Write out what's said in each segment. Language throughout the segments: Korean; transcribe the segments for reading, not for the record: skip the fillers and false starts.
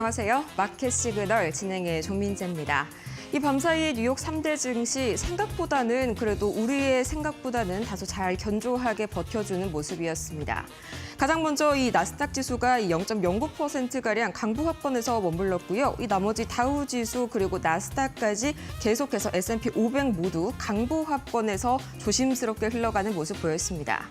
안녕하세요. 마켓 시그널 진행의 종민재입니다. 이 밤사이 뉴욕 3대 증시 생각보다는 그래도 우리의 생각보다는 다소 잘 견조하게 버텨주는 모습이었습니다. 가장 먼저 이 나스닥 지수가 0.09%가량 강보합권에서 머물렀고요. 이 나머지 다우 지수 그리고 나스닥까지 계속해서 S&P 500 모두 강보합권에서 조심스럽게 흘러가는 모습 보였습니다.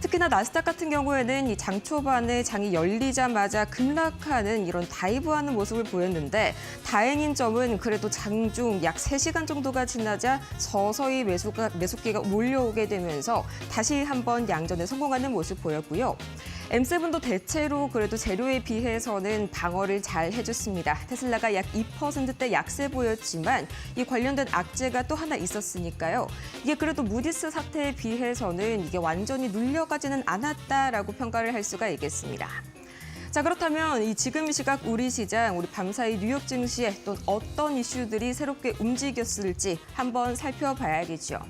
특히나 나스닥 같은 경우에는 이 장 초반에 장이 열리자마자 급락하는 이런 다이브하는 모습을 보였는데 다행인 점은 그래도 장중 약 3시간 정도가 지나자 서서히 매수기가 몰려오게 되면서 다시 한번 양전에 성공하는 모습 보였고요. M7도 대체로 그래도 재료에 비해서는 방어를 잘 해줬습니다. 테슬라가 약 2%대 약세 보였지만 이 관련된 악재가 또 하나 있었으니까요. 이게 그래도 무디스 사태에 비해서는 이게 완전히 눌려가지는 않았다라고 평가를 할 수가 있겠습니다. 자, 그렇다면 이 지금 시각 우리 시장, 우리 밤사이 뉴욕 증시에 또 어떤 이슈들이 새롭게 움직였을지 한번 살펴봐야겠죠.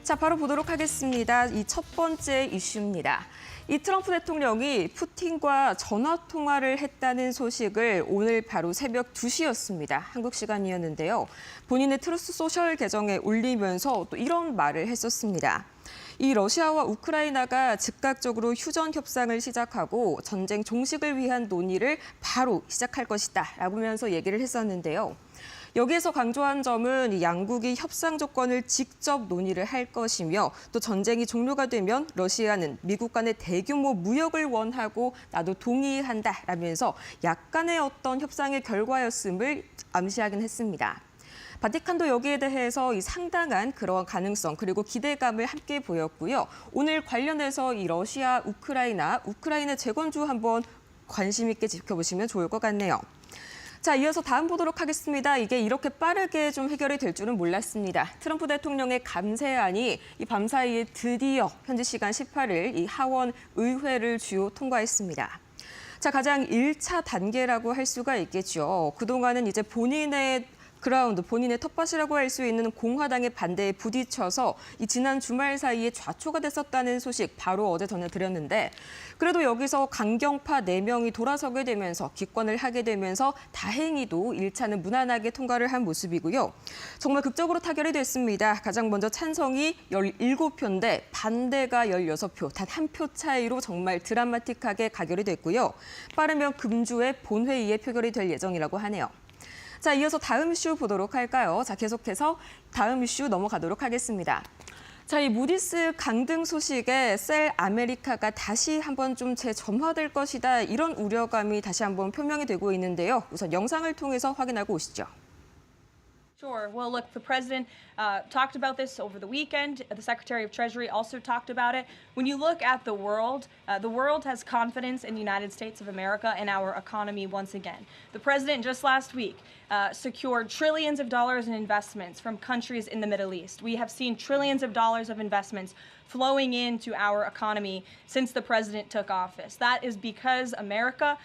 자, 바로 보도록 하겠습니다. 이 첫 번째 이슈입니다. 이 트럼프 대통령이 푸틴과 전화 통화를 했다는 소식을 오늘 바로 새벽 2시였습니다. 한국 시간이었는데요. 본인의 트루스 소셜 계정에 올리면서 또 이런 말을 했었습니다. 이 러시아와 우크라이나가 즉각적으로 휴전 협상을 시작하고 전쟁 종식을 위한 논의를 바로 시작할 것이다 라고 하면서 얘기를 했었는데요. 여기에서 강조한 점은 이 양국이 협상 조건을 직접 논의를 할 것이며 또 전쟁이 종료가 되면 러시아는 미국 간의 대규모 무역을 원하고 나도 동의한다라면서 약간의 어떤 협상의 결과였음을 암시하긴 했습니다. 바티칸도 여기에 대해서 이 상당한 그런 가능성 그리고 기대감을 함께 보였고요. 오늘 관련해서 이 러시아, 우크라이나 재건주 한번 관심 있게 지켜보시면 좋을 것 같네요. 자, 이어서 다음 보도록 하겠습니다. 이게 이렇게 빠르게 좀 해결이 될 줄은 몰랐습니다. 트럼프 대통령의 감세안이 이 밤사이에 드디어 현지 시간 18일 이 하원 의회를 주요 통과했습니다. 자, 가장 1차 단계라고 할 수가 있겠죠. 그동안은 이제 본인의 텃밭이라고 할 수 있는 공화당의 반대에 부딪혀서 이 지난 주말 사이에 좌초가 됐었다는 소식 바로 어제 전해드렸는데 그래도 여기서 강경파 4명이 돌아서게 되면서 기권을 하게 되면서 다행히도 1차는 무난하게 통과를 한 모습이고요. 정말 극적으로 타결이 됐습니다. 가장 먼저 찬성이 17표인데 반대가 16표, 단 한 표 차이로 정말 드라마틱하게 가결이 됐고요. 빠르면 금주에 본회의에 표결이 될 예정이라고 하네요. 자, 이어서 다음 이슈 보도록 할까요? 자, 계속해서 다음 이슈 넘어가도록 하겠습니다. 자, 이 무디스 강등 소식에 셀 아메리카가 다시 한번 좀 재점화될 것이다. 이런 우려감이 다시 한번 표명이 되고 있는데요. 우선 영상을 통해서 확인하고 오시죠. Sure. Well, look, the president talked about this over the weekend. The Secretary of Treasury also talked about it. When you look at the world has confidence in the United States of America and our economy once again. The president just last week secured trillions of dollars in investments from countries in the Middle East. We have seen trillions of dollars of investments flowing into our economy since the president took office. That is because America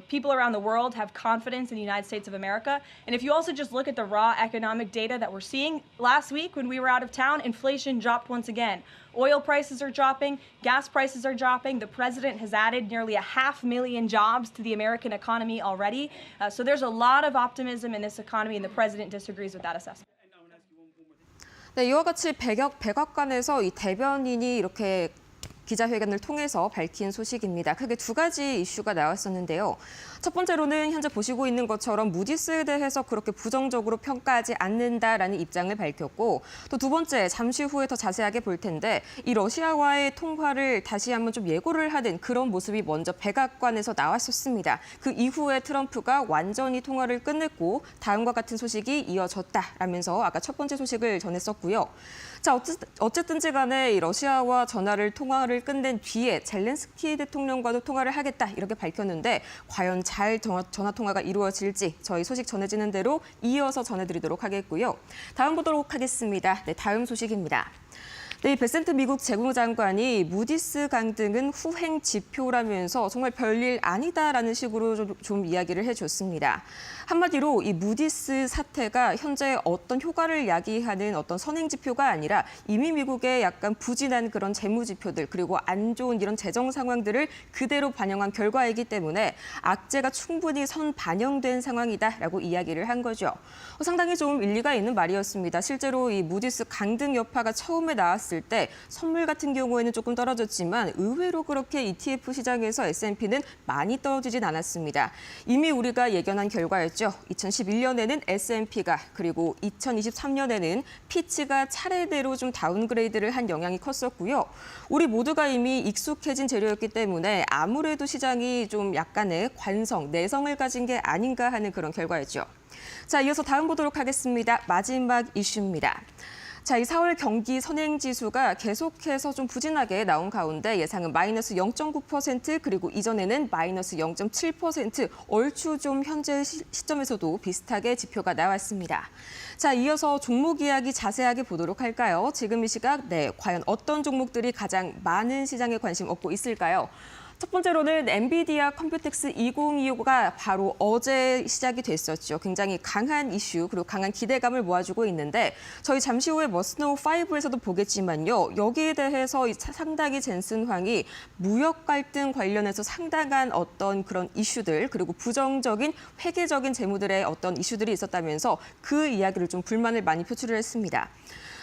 people around the world have confidence in the United States of America. And if you also just look at the raw economic data that we're seeing, last week when we were out of town, inflation dropped once again. Oil prices are dropping, gas prices are dropping. The president has added nearly 500,000 jobs to the American economy already. So there's a lot of optimism in this economy, and the president disagrees with that assessment. 네, 이와 같이 백악관에서 이 대변인이 이렇게 기자회견을 통해서 밝힌 소식입니다. 크게 두 가지 이슈가 나왔었는데요. 첫 번째로는 현재 보시고 있는 것처럼 무디스에 대해서 그렇게 부정적으로 평가하지 않는다라는 입장을 밝혔고 또 두 번째, 잠시 후에 더 자세하게 볼 텐데 이 러시아와의 통화를 다시 한번 좀 예고를 하는 그런 모습이 먼저 백악관에서 나왔었습니다. 그 이후에 트럼프가 완전히 통화를 끝냈고 다음과 같은 소식이 이어졌다라면서 아까 첫 번째 소식을 전했었고요. 자, 어쨌든지 간에 이 러시아와 통화를 끝낸 뒤에 젤렌스키 대통령과도 통화를 하겠다 이렇게 밝혔는데 과연 잘 전화 통화가 이루어질지 저희 소식 전해지는 대로 이어서 전해드리도록 하겠고요. 다음 보도록 하겠습니다. 네, 다음 소식입니다. 네, 이 베센트 미국 재무장관이 무디스 강등은 후행 지표라면서 정말 별일 아니다라는 식으로 좀 이야기를 해줬습니다. 한마디로 이 무디스 사태가 현재 어떤 효과를 야기하는 어떤 선행 지표가 아니라 이미 미국의 약간 부진한 그런 재무 지표들 그리고 안 좋은 이런 재정 상황들을 그대로 반영한 결과이기 때문에 악재가 충분히 반영된 상황이다라고 이야기를 한 거죠. 상당히 좀 일리가 있는 말이었습니다. 실제로 이 무디스 강등 여파가 처음에 나왔을 때 선물 같은 경우에는 조금 떨어졌지만 의외로 그렇게 ETF 시장에서 S&P는 많이 떨어지진 않았습니다. 이미 우리가 예견한 결과였죠. 2011년에는 S&P가 그리고 2023년에는 피치가 차례대로 좀 다운그레이드를 한 영향이 컸었고요. 우리 모두가 이미 익숙해진 재료였기 때문에 아무래도 시장이 좀 약간의 관성, 내성을 가진 게 아닌가 하는 그런 결과였죠. 자, 이어서 다음 보도록 하겠습니다. 마지막 이슈입니다. 자, 이 4월 경기 선행지수가 계속해서 좀 부진하게 나온 가운데 예상은 마이너스 0.9% 그리고 이전에는 마이너스 0.7% 얼추 좀 현재 시점에서도 비슷하게 지표가 나왔습니다. 자, 이어서 종목 이야기 자세하게 보도록 할까요? 지금 이 시각, 과연 어떤 종목들이 가장 많은 시장에 관심 얻고 있을까요? 첫 번째로는 엔비디아 컴퓨텍스 2025가 바로 어제 시작이 됐었죠. 굉장히 강한 이슈 그리고 강한 기대감을 모아주고 있는데 저희 잠시 후에 머스노우 5에서도 보겠지만요. 여기에 대해서 상당히 젠슨 황이 무역 갈등 관련해서 상당한 어떤 그런 이슈들 그리고 부정적인 회계적인 재무들의 어떤 이슈들이 있었다면서 그 이야기를 좀 불만을 많이 표출을 했습니다.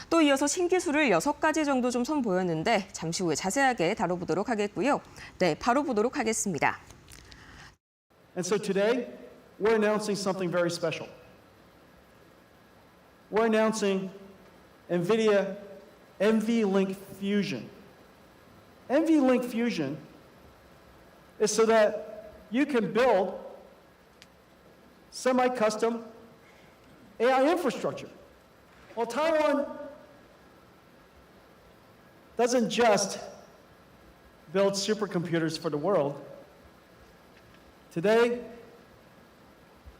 또 이어서 신기술을 6가지 정도 좀 선보였는데 잠시 후에 자세하게 다뤄보도록 하겠고요. 네, 바로 보도록 하겠습니다. And so today, we're announcing something very special. We're announcing NVIDIA NVLink Fusion. NVLink Fusion is so that you can build semi-custom AI infrastructure. Well, Taiwan doesn't just build supercomputers for the world. Today,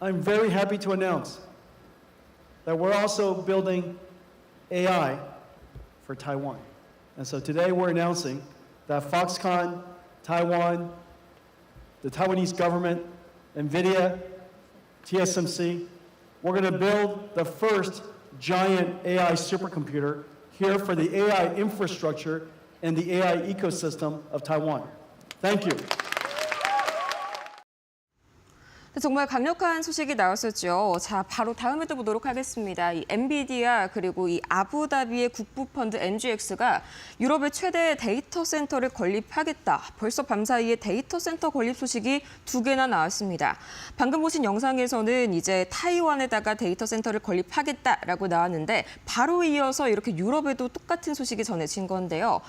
I'm very happy to announce that we're also building AI for Taiwan. And so today we're announcing that Foxconn, Taiwan, the Taiwanese government, NVIDIA, TSMC, we're going to build the first giant AI supercomputer here for the AI infrastructure and the AI ecosystem of Taiwan. Thank you. 정말 강력한 소식이 나왔었죠. 자, 바로 다음에도 보도록 하겠습니다. 이 엔비디아 그리고 이 아부다비의 국부펀드 NGX가 유럽의 최대 데이터 센터를 건립하겠다. 벌써 밤사이에 데이터 센터 건립 소식이 2개나 나왔습니다. 방금 보신 영상에서는 이제 타이완에다가 데이터 센터를 건립하겠다라고 나왔는데 바로 이어서 이렇게 유럽에도 똑같은 소식이 전해진 건데요.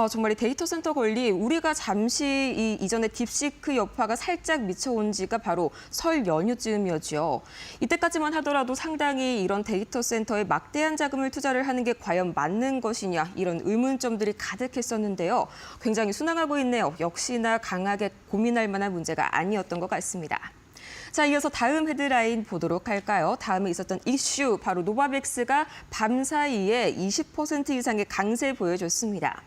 정말 이 데이터 센터 건립 우리가 잠시 이전에 딥시크 여파가 살짝 미쳐온 지가 바로 설 연휴쯤이었죠. 이때까지만 하더라도 상당히 이런 데이터 센터에 막대한 자금을 투자를 하는 게 과연 맞는 것이냐 이런 의문점들이 가득했었는데요. 굉장히 순항하고 있네요. 역시나 강하게 고민할 만한 문제가 아니었던 것 같습니다. 자, 이어서 다음 헤드라인 보도록 할까요? 다음에 있었던 이슈, 바로 노바백스가 밤사이에 20% 이상의 강세 보여줬습니다.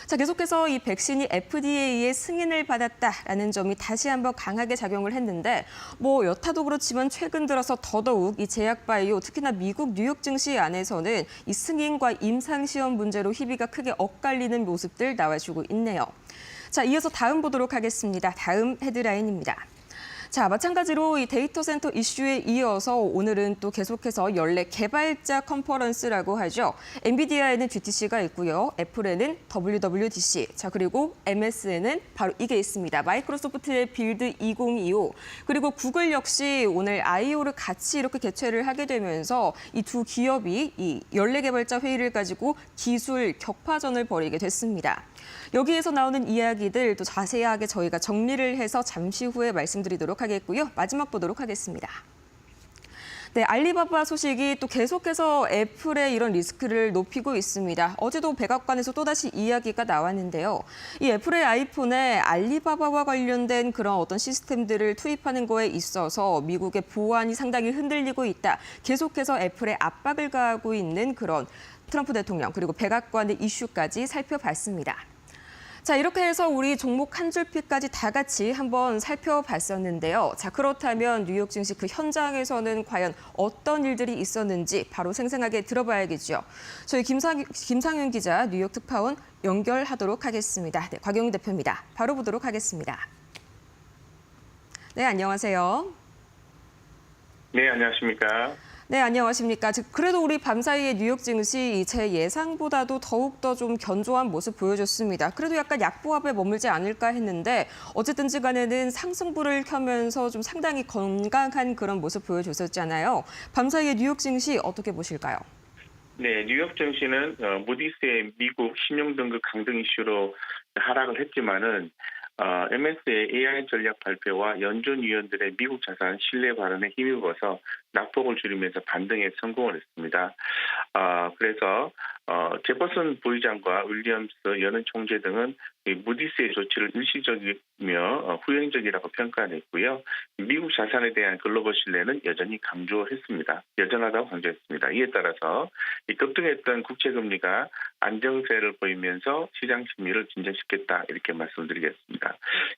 자, 계속해서 이 백신이 FDA의 승인을 받았다라는 점이 다시 한번 강하게 작용을 했는데 여타도 그렇지만 최근 들어서 더더욱 이 제약바이오 특히나 미국 뉴욕 증시 안에서는 이 승인과 임상시험 문제로 희비가 크게 엇갈리는 모습들 나와주고 있네요. 자, 이어서 다음 보도록 하겠습니다. 다음 헤드라인입니다. 자, 마찬가지로 이 데이터 센터 이슈에 이어서 오늘은 또 계속해서 연례 개발자 컨퍼런스라고 하죠. 엔비디아에는 GTC가 있고요. 애플에는 WWDC, 자 그리고 MS에는 바로 이게 있습니다. 마이크로소프트의 빌드 2025, 그리고 구글 역시 오늘 I.O.를 같이 이렇게 개최를 하게 되면서 이 두 기업이 이 연례 개발자 회의를 가지고 기술 격파전을 벌이게 됐습니다. 여기에서 나오는 이야기들 또 자세하게 저희가 정리를 해서 잠시 후에 말씀드리도록 하겠고요. 마지막 보도록 하겠습니다. 네, 알리바바 소식이 또 계속해서 애플의 이런 리스크를 높이고 있습니다. 어제도 백악관에서 또다시 이야기가 나왔는데요. 이 애플의 아이폰에 알리바바와 관련된 그런 어떤 시스템들을 투입하는 거에 있어서 미국의 보안이 상당히 흔들리고 있다. 계속해서 애플에 압박을 가하고 있는 그런 트럼프 대통령 그리고 백악관의 이슈까지 살펴봤습니다. 자, 이렇게 해서 우리 종목 한 줄평까지 다 같이 한번 살펴봤었는데요. 자, 그렇다면 뉴욕 증시 그 현장에서는 과연 어떤 일들이 있었는지 바로 생생하게 들어봐야겠죠. 저희 김상윤 기자 뉴욕 특파원 연결하도록 하겠습니다. 네, 곽영희 대표입니다. 바로 보도록 하겠습니다. 네, 안녕하세요. 네, 안녕하십니까. 네, 안녕하십니까. 그래도 우리 밤사이에 뉴욕 증시 제 예상보다도 더욱더 좀 견조한 모습 보여줬습니다. 그래도 약간 약보합에 머물지 않을까 했는데 어쨌든지 간에는 상승부를 켜면서 좀 상당히 건강한 그런 모습 보여줬었잖아요. 밤사이에 뉴욕 증시 어떻게 보실까요? 네, 뉴욕 증시는 무디스의 미국 신용등급 강등 이슈로 하락을 했지만은 MS의 AI 전략 발표와 연준 위원들의 미국 자산 신뢰 발언에 힘입어서 낙폭을 줄이면서 반등에 성공을 했습니다. 그래서 제퍼슨 부의장과 윌리엄스 연은 총재 등은 무디스의 조치를 일시적이며 후행적이라고 평가했고요. 미국 자산에 대한 글로벌 신뢰는 여전히 여전하다고 강조했습니다. 이에 따라서 급등했던 국채금리가 안정세를 보이면서 시장 심리를 진정시켰다 이렇게 말씀드리겠습니다.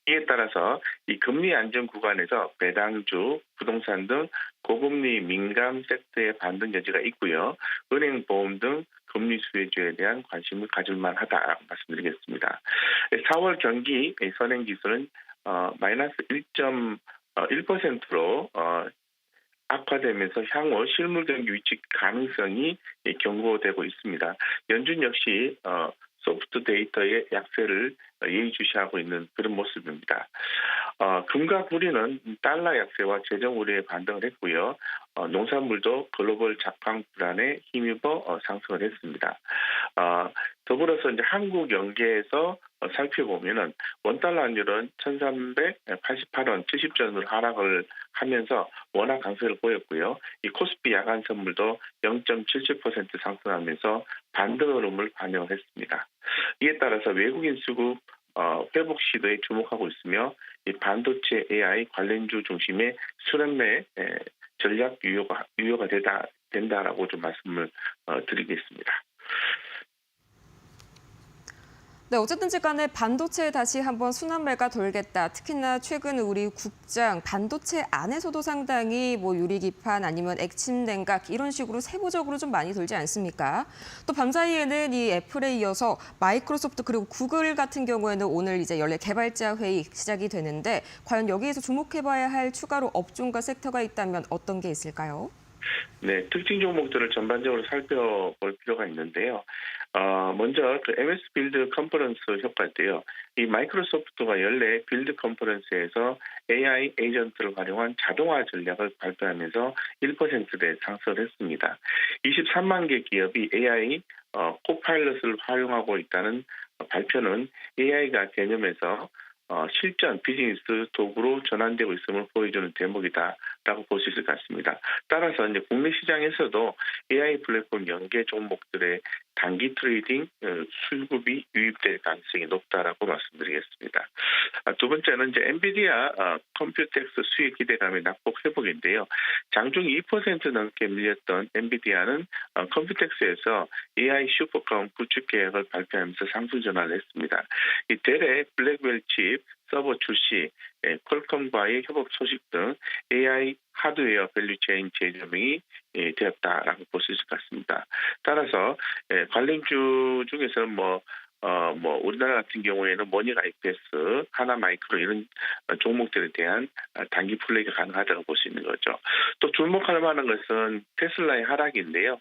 이에 따라서 이 금리 안정 구간에서 배당주, 부동산 등 고금리 민감 섹터의 반등 여지가 있고요. 은행, 보험 등 금리 수혜주에 대한 관심을 가질 만하다라고 말씀드리겠습니다. 4월 경기 선행지수는 마이너스 1.1%로 악화되면서 향후 실물 경기 위축 가능성이 경고되고 있습니다. 연준 역시 소프트 데이터의 약세를 예의주시하고 있는 그런 모습입니다. 금과 구리는 달러 약세와 재정 우려에 반등을 했고요. 농산물도 글로벌 작황 불안에 힘입어 상승을 했습니다. 더불어서 이제 한국 연계에서 살펴보면은 원달러 환율은 1,388원 70전으로 하락을 하면서 원화 강세를 보였고요. 이 코스피 야간 선물도 0.77% 상승하면서 반등 흐름을 반영했습니다. 이에 따라서 외국인 수급 회복 시도에 주목하고 있으며 이 반도체 AI 관련주 중심의 수렴매 전략 유효가 된다라고 좀 말씀을 드리겠습니다. 네, 어쨌든지 간에 반도체에 다시 한번 순환매가 돌겠다. 특히나 최근 우리 국장 반도체 안에서도 상당히 뭐 유리기판 아니면 액침 냉각 이런 식으로 세부적으로 좀 많이 돌지 않습니까? 또 밤사이에는 이 애플에 이어서 마이크로소프트 그리고 구글 같은 경우에는 오늘 이제 연례 개발자 회의 시작이 되는데 과연 여기에서 주목해봐야 할 추가로 업종과 섹터가 있다면 어떤 게 있을까요? 네, 특징 종목들을 전반적으로 살펴볼 필요가 있는데요. 먼저 그 MS 빌드 컨퍼런스 효과인데요. 이 마이크로소프트가 연례 빌드 컨퍼런스에서 AI 에이전트를 활용한 자동화 전략을 발표하면서 1%대 상승을 했습니다. 23만 개 기업이 AI 코파일럿을 활용하고 있다는 발표는 AI가 개념에서 실전 비즈니스 도구로 전환되고 있음을 보여주는 대목이다라고 볼 수 있을 것 같습니다. 따라서 이제 국내 시장에서도 AI 플랫폼 연계 종목들의 단기 트레이딩 수급이 유입될 가능성이 높다라고 말씀드리겠습니다. 두 번째는 이제 엔비디아 컴퓨텍스 수익 기대감의 낙폭 회복인데요. 장중 2% 넘게 밀렸던 엔비디아는 컴퓨텍스에서 AI 슈퍼컴 구축 계획을 발표하면서 상승 전환을 했습니다. 이 대래 블랙웰 칩 서버 출시, 퀄컴과의 협업 소식 등 AI 하드웨어 밸류체인 재조명이 되었다라고 볼 수 있을 것 같습니다. 따라서 관련주 중에서는 우리나라 같은 경우에는 머니 IPS, 하나 마이크로 이런 종목들에 대한 단기 플레이가 가능하다고 볼 수 있는 거죠. 또 주목할 만한 것은 테슬라의 하락인데요.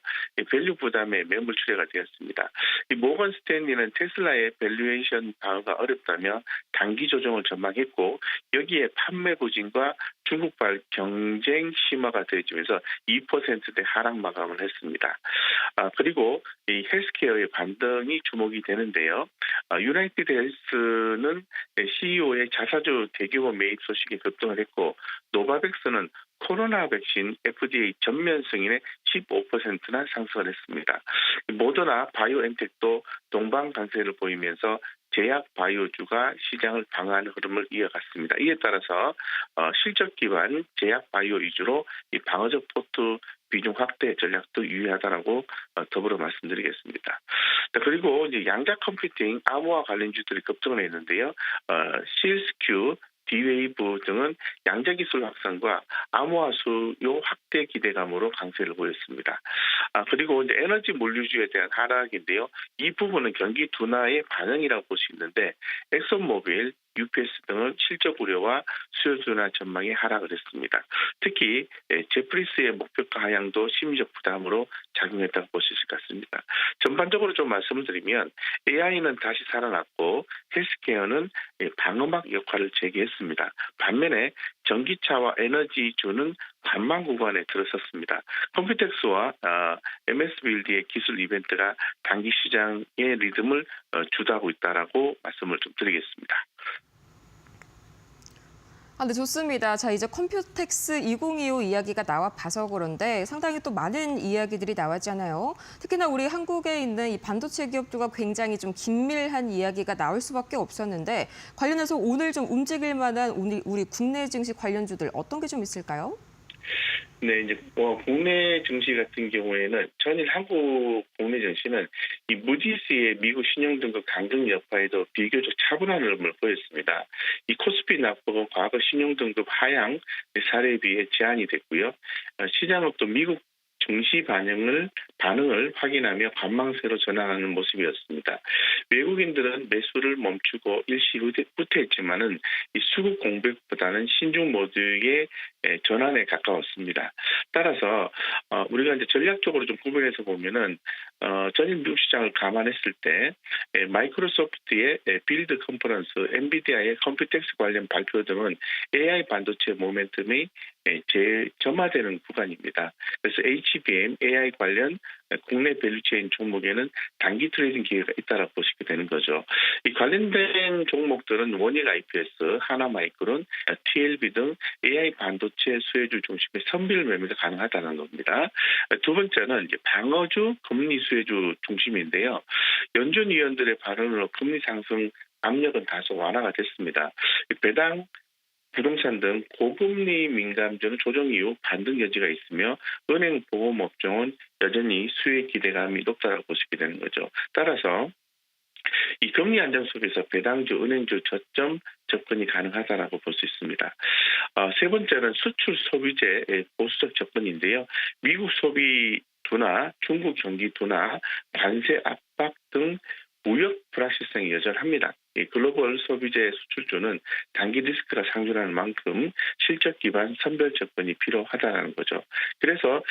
밸류 부담에 매물 출회가 되었습니다. 이 모건 스탠리는 테슬라의 밸류에이션 방어가 어렵다며 단기 조정을 전망했고 여기에 판매 부진과 중국발 경쟁 심화가 더해지면서 2%대 하락 마감을 했습니다. 그리고 이 헬스케어의 반등이 주목이 되는데요. 유나이티드 헬스는 CEO의 자사주 대규모 매입 소식에 급등을 했고 노바백스는 코로나 백신 FDA 전면 승인에 15%나 상승을 했습니다. 모더나 바이오엔텍도 동반 강세를 보이면서 제약 바이오주가 시장을 방어하는 흐름을 이어갔습니다. 이에 따라서 실적 기반 제약 바이오 위주로 이 방어적 비중 확대 전략도 유의하다라고 더불어 말씀드리겠습니다. 그리고 이제 양자 컴퓨팅, 암호화 관련주들이 급등을 했는데요. CSQ, D-Wave 등은 양자 기술 확산과 암호화 수요 확대 기대감으로 강세를 보였습니다. 그리고 이제 에너지 물류주에 대한 하락인데요. 이 부분은 경기 둔화의 반영이라고 볼 수 있는데 엑슨모빌, UPS 등은 실적 우려와 수요 둔화 전망이 하락을 했습니다. 특히 제프리스의 목표가 하향도 심리적 부담으로 작용했다고 볼 수 있을 것 같습니다. 전반적으로 좀 말씀을 드리면 AI는 다시 살아났고 헬스케어는 방어막 역할을 재개했습니다. 반면에 전기차와 에너지주는 관망 구간에 들어섰습니다. 컴퓨텍스와 MS빌드의 기술 이벤트가 단기 시장의 리듬을 주도하고 있다라고 말씀을 좀 드리겠습니다. 네, 좋습니다. 자, 이제 컴퓨텍스 2025 이야기가 나와 봐서 그런데 상당히 또 많은 이야기들이 나왔잖아요. 특히나 우리 한국에 있는 이 반도체 기업들과 굉장히 좀 긴밀한 이야기가 나올 수밖에 없었는데 관련해서 오늘 좀 움직일 만한 우리 국내 증시 관련주들 어떤 게 좀 있을까요? 네, 이제 국내 증시 같은 경우에는 전일 한국 국내 증시는 이 무디스의 미국 신용 등급 강등 여파에도 비교적 차분한 흐름을 보였습니다. 이 코스피 낙폭은 과거 신용 등급 하향 사례에 비해 제한이 됐고요. 시장은 또 미국 증시 반응을 확인하며 관망세로 전환하는 모습이었습니다. 외국인들은 매수를 멈추고 일시 후퇴했지만은 이 수급 공백보다는 신중 모드의 전환에 가까웠습니다. 따라서 우리가 이제 전략적으로 좀 구분해서 보면은 전일 미국 시장을 감안했을 때 마이크로소프트의 빌드 컨퍼런스, 엔비디아의 컴퓨텍스 관련 발표 등은 AI 반도체 모멘텀이 재점화되는 구간입니다. 그래서 HBM, AI 관련 국내 밸류체인 종목에는 단기 트레이딩 기회가 있다고 보시게 되는 거죠. 이 관련된 종목들은 원익 IPS, 하나마이크론, TLB 등 AI 반도체 수혜주 중심의 선별 매매가 가능하다는 겁니다. 두 번째는 이제 방어주, 금리 수혜주 중심인데요. 연준 위원들의 발언으로 금리 상승 압력은 다소 완화가 됐습니다. 배당 부동산 등 고금리 민감주는 조정 이후 반등 여지가 있으며 은행 보험 업종은 여전히 수혜 기대감이 높다고 보시게 되는 거죠. 따라서 이 금리 안정 속에서 배당주, 은행주 저점 접근이 가능하다라고 볼 수 있습니다. 세 번째는 수출 소비재 보수적 접근인데요. 미국 소비 둔화, 중국 경기 둔화, 관세 압박 등 무역 불확실성이 여전합니다. 이 글로벌 소비재 수출주는 단기 리스크가 상존하는 만큼 실적 기반 선별 접근이 필요하다는 거죠. 그래서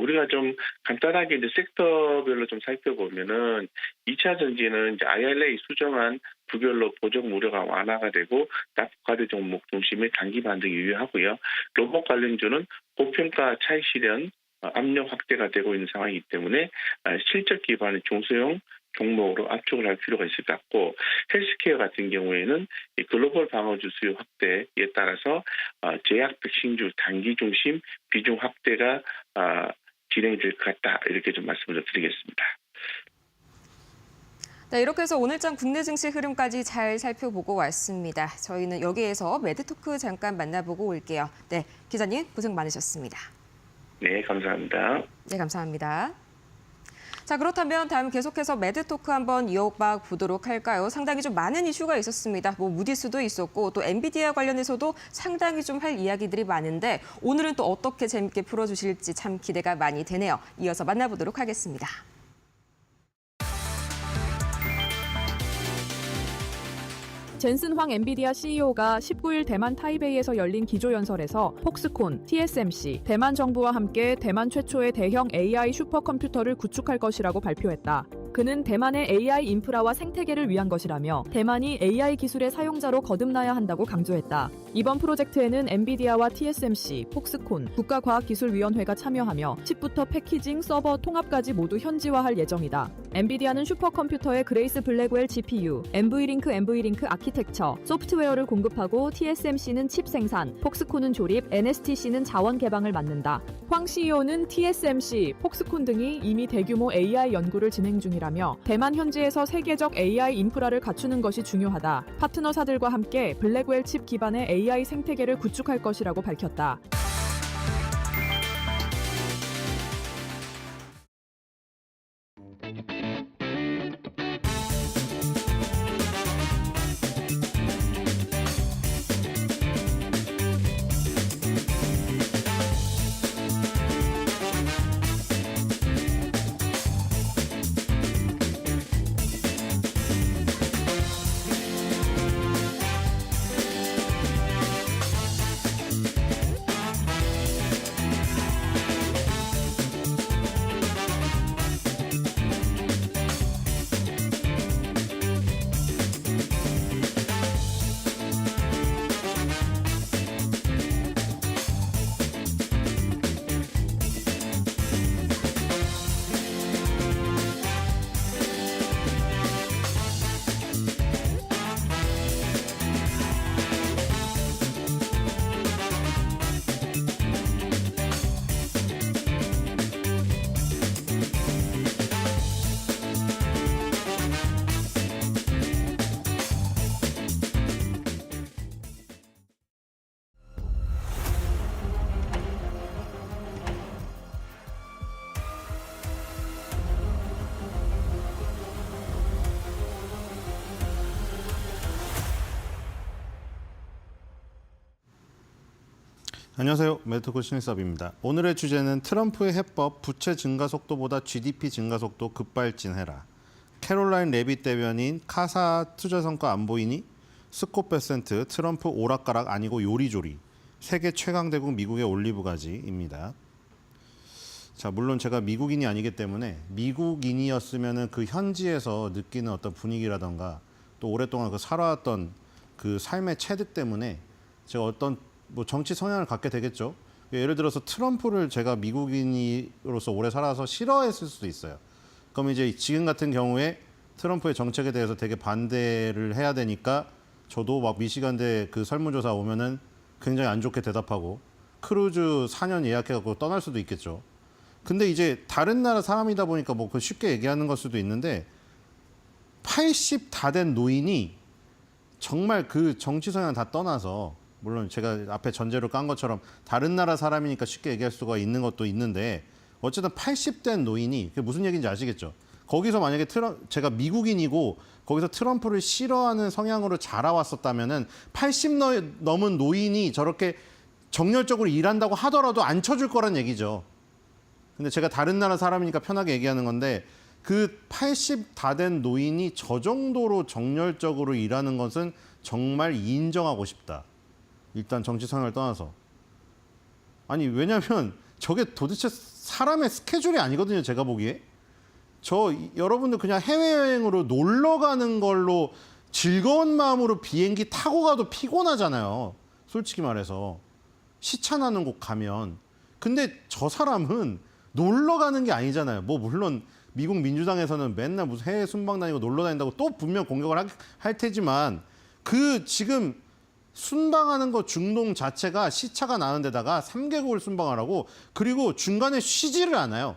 우리가 좀 간단하게 이제 섹터별로 좀 살펴보면은 2차 전지는 이제 IRA 수정안 부별로 보정 우려가 완화가 되고 납과대 종목 중심의 단기 반등이 유효하고요. 로봇 관련주는 고평가 차익 실현 압력 확대가 되고 있는 상황이기 때문에 실적 기반의 중소형 종목으로 압축을 할 필요가 있을 것 같고 헬스케어 같은 경우에는 이 글로벌 방어주 수요 확대에 따라서 제약 백신주 단기 중심 비중 확대가 진행될 것 같다 이렇게 좀 말씀을 드리겠습니다. 네, 이렇게 해서 오늘장 국내 증시 흐름까지 잘 살펴보고 왔습니다. 저희는 여기에서 매드토크 잠깐 만나보고 올게요. 네, 기자님 고생 많으셨습니다. 네, 감사합니다. 네, 감사합니다. 자, 그렇다면 다음 계속해서 매드토크 한번 이어봐 보도록 할까요? 상당히 좀 많은 이슈가 있었습니다. 무디스도 있었고 또 엔비디아 관련해서도 상당히 좀 할 이야기들이 많은데 오늘은 또 어떻게 재밌게 풀어주실지 참 기대가 많이 되네요. 이어서 만나보도록 하겠습니다. 젠슨 황 엔비디아 CEO가 19일 대만 타이베이에서 열린 기조연설에서 폭스콘, TSMC, 대만 정부와 함께 대만 최초의 대형 AI 슈퍼컴퓨터를 구축할 것이라고 발표했다. 그는 대만의 AI 인프라와 생태계를 위한 것이라며 대만이 AI 기술의 사용자로 거듭나야 한다고 강조했다. 이번 프로젝트에는 엔비디아와 TSMC, 폭스콘, 국가과학기술위원회가 참여하며 칩부터 패키징, 서버, 통합까지 모두 현지화할 예정이다. 엔비디아는 슈퍼컴퓨터의 그레이스 블랙웰 GPU, NV링크 아키텍처, 소프트웨어를 공급하고 TSMC는 칩 생산, 폭스콘은 조립, NSTC는 자원 개방을 맡는다. 황 CEO는 TSMC, 폭스콘 등이 이미 대규모 AI 연구를 진행 중이라며 대만 현지에서 세계적 AI 인프라를 갖추는 것이 중요하다. 파트너사들과 함께 블랙웰 칩 기반의 AI 생태계를 구축할 것이라고 밝혔다. 안녕하세요. 메디토크 신일섭입니다. 오늘의 주제는 트럼프의 해법 부채 증가 속도보다 GDP 증가 속도 급발진해라. 캐롤라인 레빗 대변인 카사 투자 성과 안 보이니? 스콧 베센트 트럼프 오락가락 아니고 요리조리. 세계 최강 대국 미국의 올리브가지입니다. 자, 물론 제가 미국인이 아니기 때문에 미국인이었으면은 그 현지에서 느끼는 어떤 분위기라던가 또 오랫동안 그 살아왔던 그 삶의 체득 때문에 제가 어떤 뭐 정치 성향을 갖게 되겠죠. 예를 들어서 트럼프를 제가 미국인으로서 오래 살아서 싫어했을 수도 있어요. 그럼 이제 지금 같은 경우에 트럼프의 정책에 대해서 되게 반대를 해야 되니까 저도 막 미시간대 그 설문조사 오면은 굉장히 안 좋게 대답하고 크루즈 4년 예약해갖고 떠날 수도 있겠죠. 근데 이제 다른 나라 사람이다 보니까 뭐 그 쉽게 얘기하는 걸 수도 있는데 80 다 된 노인이 정말 그 정치 성향 다 떠나서 물론 제가 앞에 전제로 깐 것처럼 다른 나라 사람이니까 쉽게 얘기할 수가 있는 것도 있는데 어쨌든 80 된 노인이 그게 무슨 얘기인지 아시겠죠? 거기서 만약에 제가 미국인이고 거기서 트럼프를 싫어하는 성향으로 자라왔었다면은 80 넘은 노인이 저렇게 정열적으로 일한다고 하더라도 안 쳐줄 거란 얘기죠. 근데 제가 다른 나라 사람이니까 편하게 얘기하는 건데 그 80 다 된 노인이 저 정도로 정열적으로 일하는 것은 정말 인정하고 싶다. 일단 정치 성향을 떠나서. 아니 왜냐면 저게 도대체 사람의 스케줄이 아니거든요. 제가 보기에. 여러분들 그냥 해외여행으로 놀러 가는 걸로 즐거운 마음으로 비행기 타고 가도 피곤하잖아요. 솔직히 말해서. 시차나는 곳 가면. 근데 저 사람은 놀러 가는 게 아니잖아요. 뭐 물론 미국 민주당에서는 맨날 무슨 해외 순방 다니고 놀러 다닌다고 또 분명 공격을 할 테지만 그 지금 순방하는 거 중동 자체가 시차가 나는 데다가 3개국을 순방하라고 그리고 중간에 쉬지를 않아요.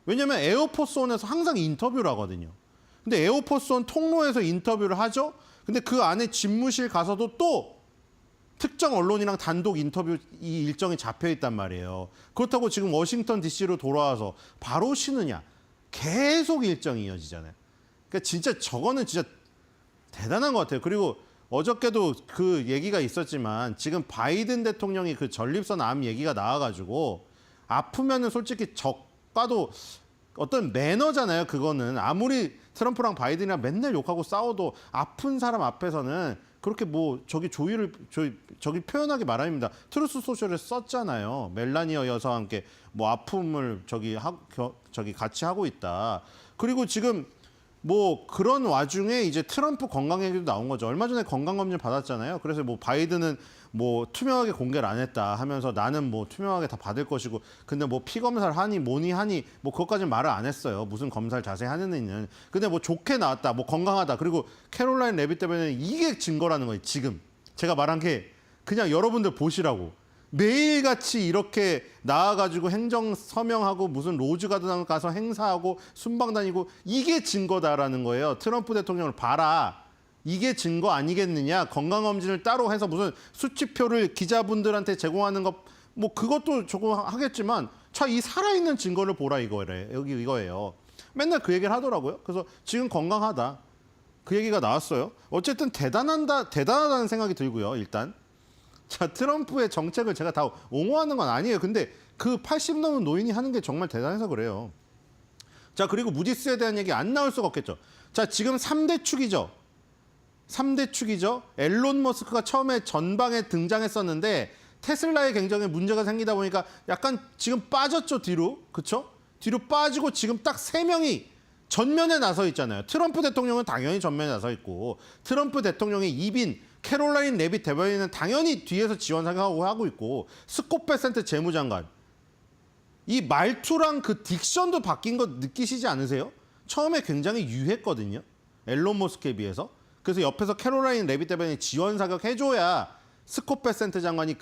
왜냐면 에어포스원에서 항상 인터뷰를 하거든요. 근데 에어포스원 통로에서 인터뷰를 하죠. 근데 그 안에 집무실 가서도 또 특정 언론이랑 단독 인터뷰 이 일정이 잡혀 있단 말이에요. 그렇다고 지금 워싱턴 DC로 돌아와서 바로 쉬느냐. 계속 일정이 이어지잖아요. 그러니까 진짜 저거는 진짜 대단한 것 같아요. 그리고 어저께도 그 얘기가 있었지만 지금 바이든 대통령이 그 전립선 암 얘기가 나와가지고 아프면은 솔직히 적과도 어떤 매너잖아요. 그거는 아무리 트럼프랑 바이든이랑 맨날 욕하고 싸워도 아픈 사람 앞에서는 그렇게 뭐 저기 저기 표현하기 마련입니다. 트루스 소셜에 썼잖아요. 멜라니아 여사와 함께 뭐 아픔을 저기 같이 하고 있다. 그리고 지금 뭐 그런 와중에 이제 트럼프 건강 얘기도 나온 거죠. 얼마 전에 건강검진 받았잖아요. 그래서 뭐 바이든은 뭐 투명하게 공개를 안 했다 하면서 나는 뭐 투명하게 다 받을 것이고 근데 뭐 피 검사를 하니 뭐니 하니 뭐 그것까지는 말을 안 했어요. 무슨 검사를 자세히 하느냐는. 근데 뭐 좋게 나왔다. 뭐 건강하다. 그리고 캐롤라인 레빗 때문에 이게 증거라는 거예요. 지금 제가 말한 게 그냥 여러분들 보시라고. 매일같이 이렇게 나와가지고 행정 서명하고 무슨 로즈가든 가서 행사하고 순방 다니고 이게 증거다라는 거예요. 트럼프 대통령을 봐라. 이게 증거 아니겠느냐. 건강검진을 따로 해서 무슨 수치표를 기자분들한테 제공하는 것 뭐 그것도 조금 하겠지만 자, 이 살아있는 증거를 보라 이거예요. 맨날 그 얘기를 하더라고요. 그래서 지금 건강하다. 그 얘기가 나왔어요. 어쨌든 대단하다는 생각이 들고요. 일단. 자, 트럼프의 정책을 제가 다 옹호하는 건 아니에요. 근데 그 80 넘은 노인이 하는 게 정말 대단해서 그래요. 자, 그리고 무디스에 대한 얘기 안 나올 수가 없겠죠. 자, 지금 3대 축이죠. 앨런 머스크가 처음에 전방에 등장했었는데 테슬라의 경쟁에 문제가 생기다 보니까 약간 지금 빠졌죠, 뒤로. 그렇죠? 뒤로 빠지고 지금 딱 3명이 전면에 나서 있잖아요. 트럼프 대통령은 당연히 전면에 나서 있고 트럼프 대통령의 입인 캐롤라인 레빗 대변인은 당연히 뒤에서 지원 생각하고 있고 스콧 베센트 재무장관. 이 말투랑 그 딕션도 바뀐 거 느끼시지 않으세요? 처음에 굉장히 유했거든요. 앨런 머스크에 비해서. 그래서 옆에서 캐롤라인 레빗 대변인이 지원 사격 해줘야 스콧 베센트 장관이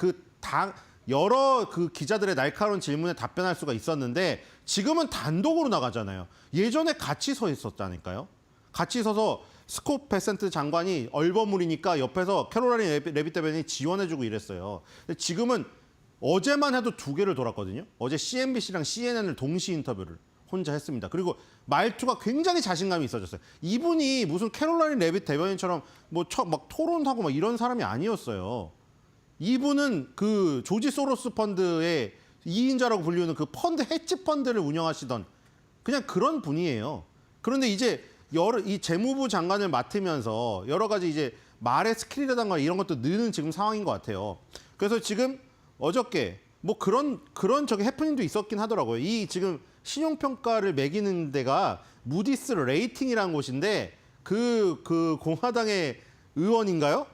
여러 그 기자들의 날카로운 질문에 답변할 수가 있었는데 지금은 단독으로 나가잖아요. 예전에 같이 서 있었다니까요. 같이 서서 스콧 베센트 장관이 얼버무리니까 옆에서 캐롤라인 레빗 대변인이 지원해주고 이랬어요. 근데 지금은 어제만 해도 2개를 돌았거든요. 어제 CNBC랑 CNN을 동시 인터뷰를 혼자 했습니다. 그리고 말투가 굉장히 자신감이 있어졌어요. 이분이 무슨 캐롤라인 레빗 대변인처럼 뭐 막 토론하고 막 이런 사람이 아니었어요. 이분은 그 조지 소로스 펀드의 2인자라고 불리는 그 펀드 헤지 펀드를 운영하시던 그냥 그런 분이에요. 그런데 이제 이 재무부 장관을 맡으면서 여러 가지 이제 말의 스킬이라든가 이런 것도 느는 지금 상황인 것 같아요. 그래서 지금 어저께 뭐 그런 저기 해프닝도 있었긴 하더라고요. 이 지금 신용평가를 매기는 데가 무디스 레이팅이라는 곳인데 그 공화당의 의원인가요?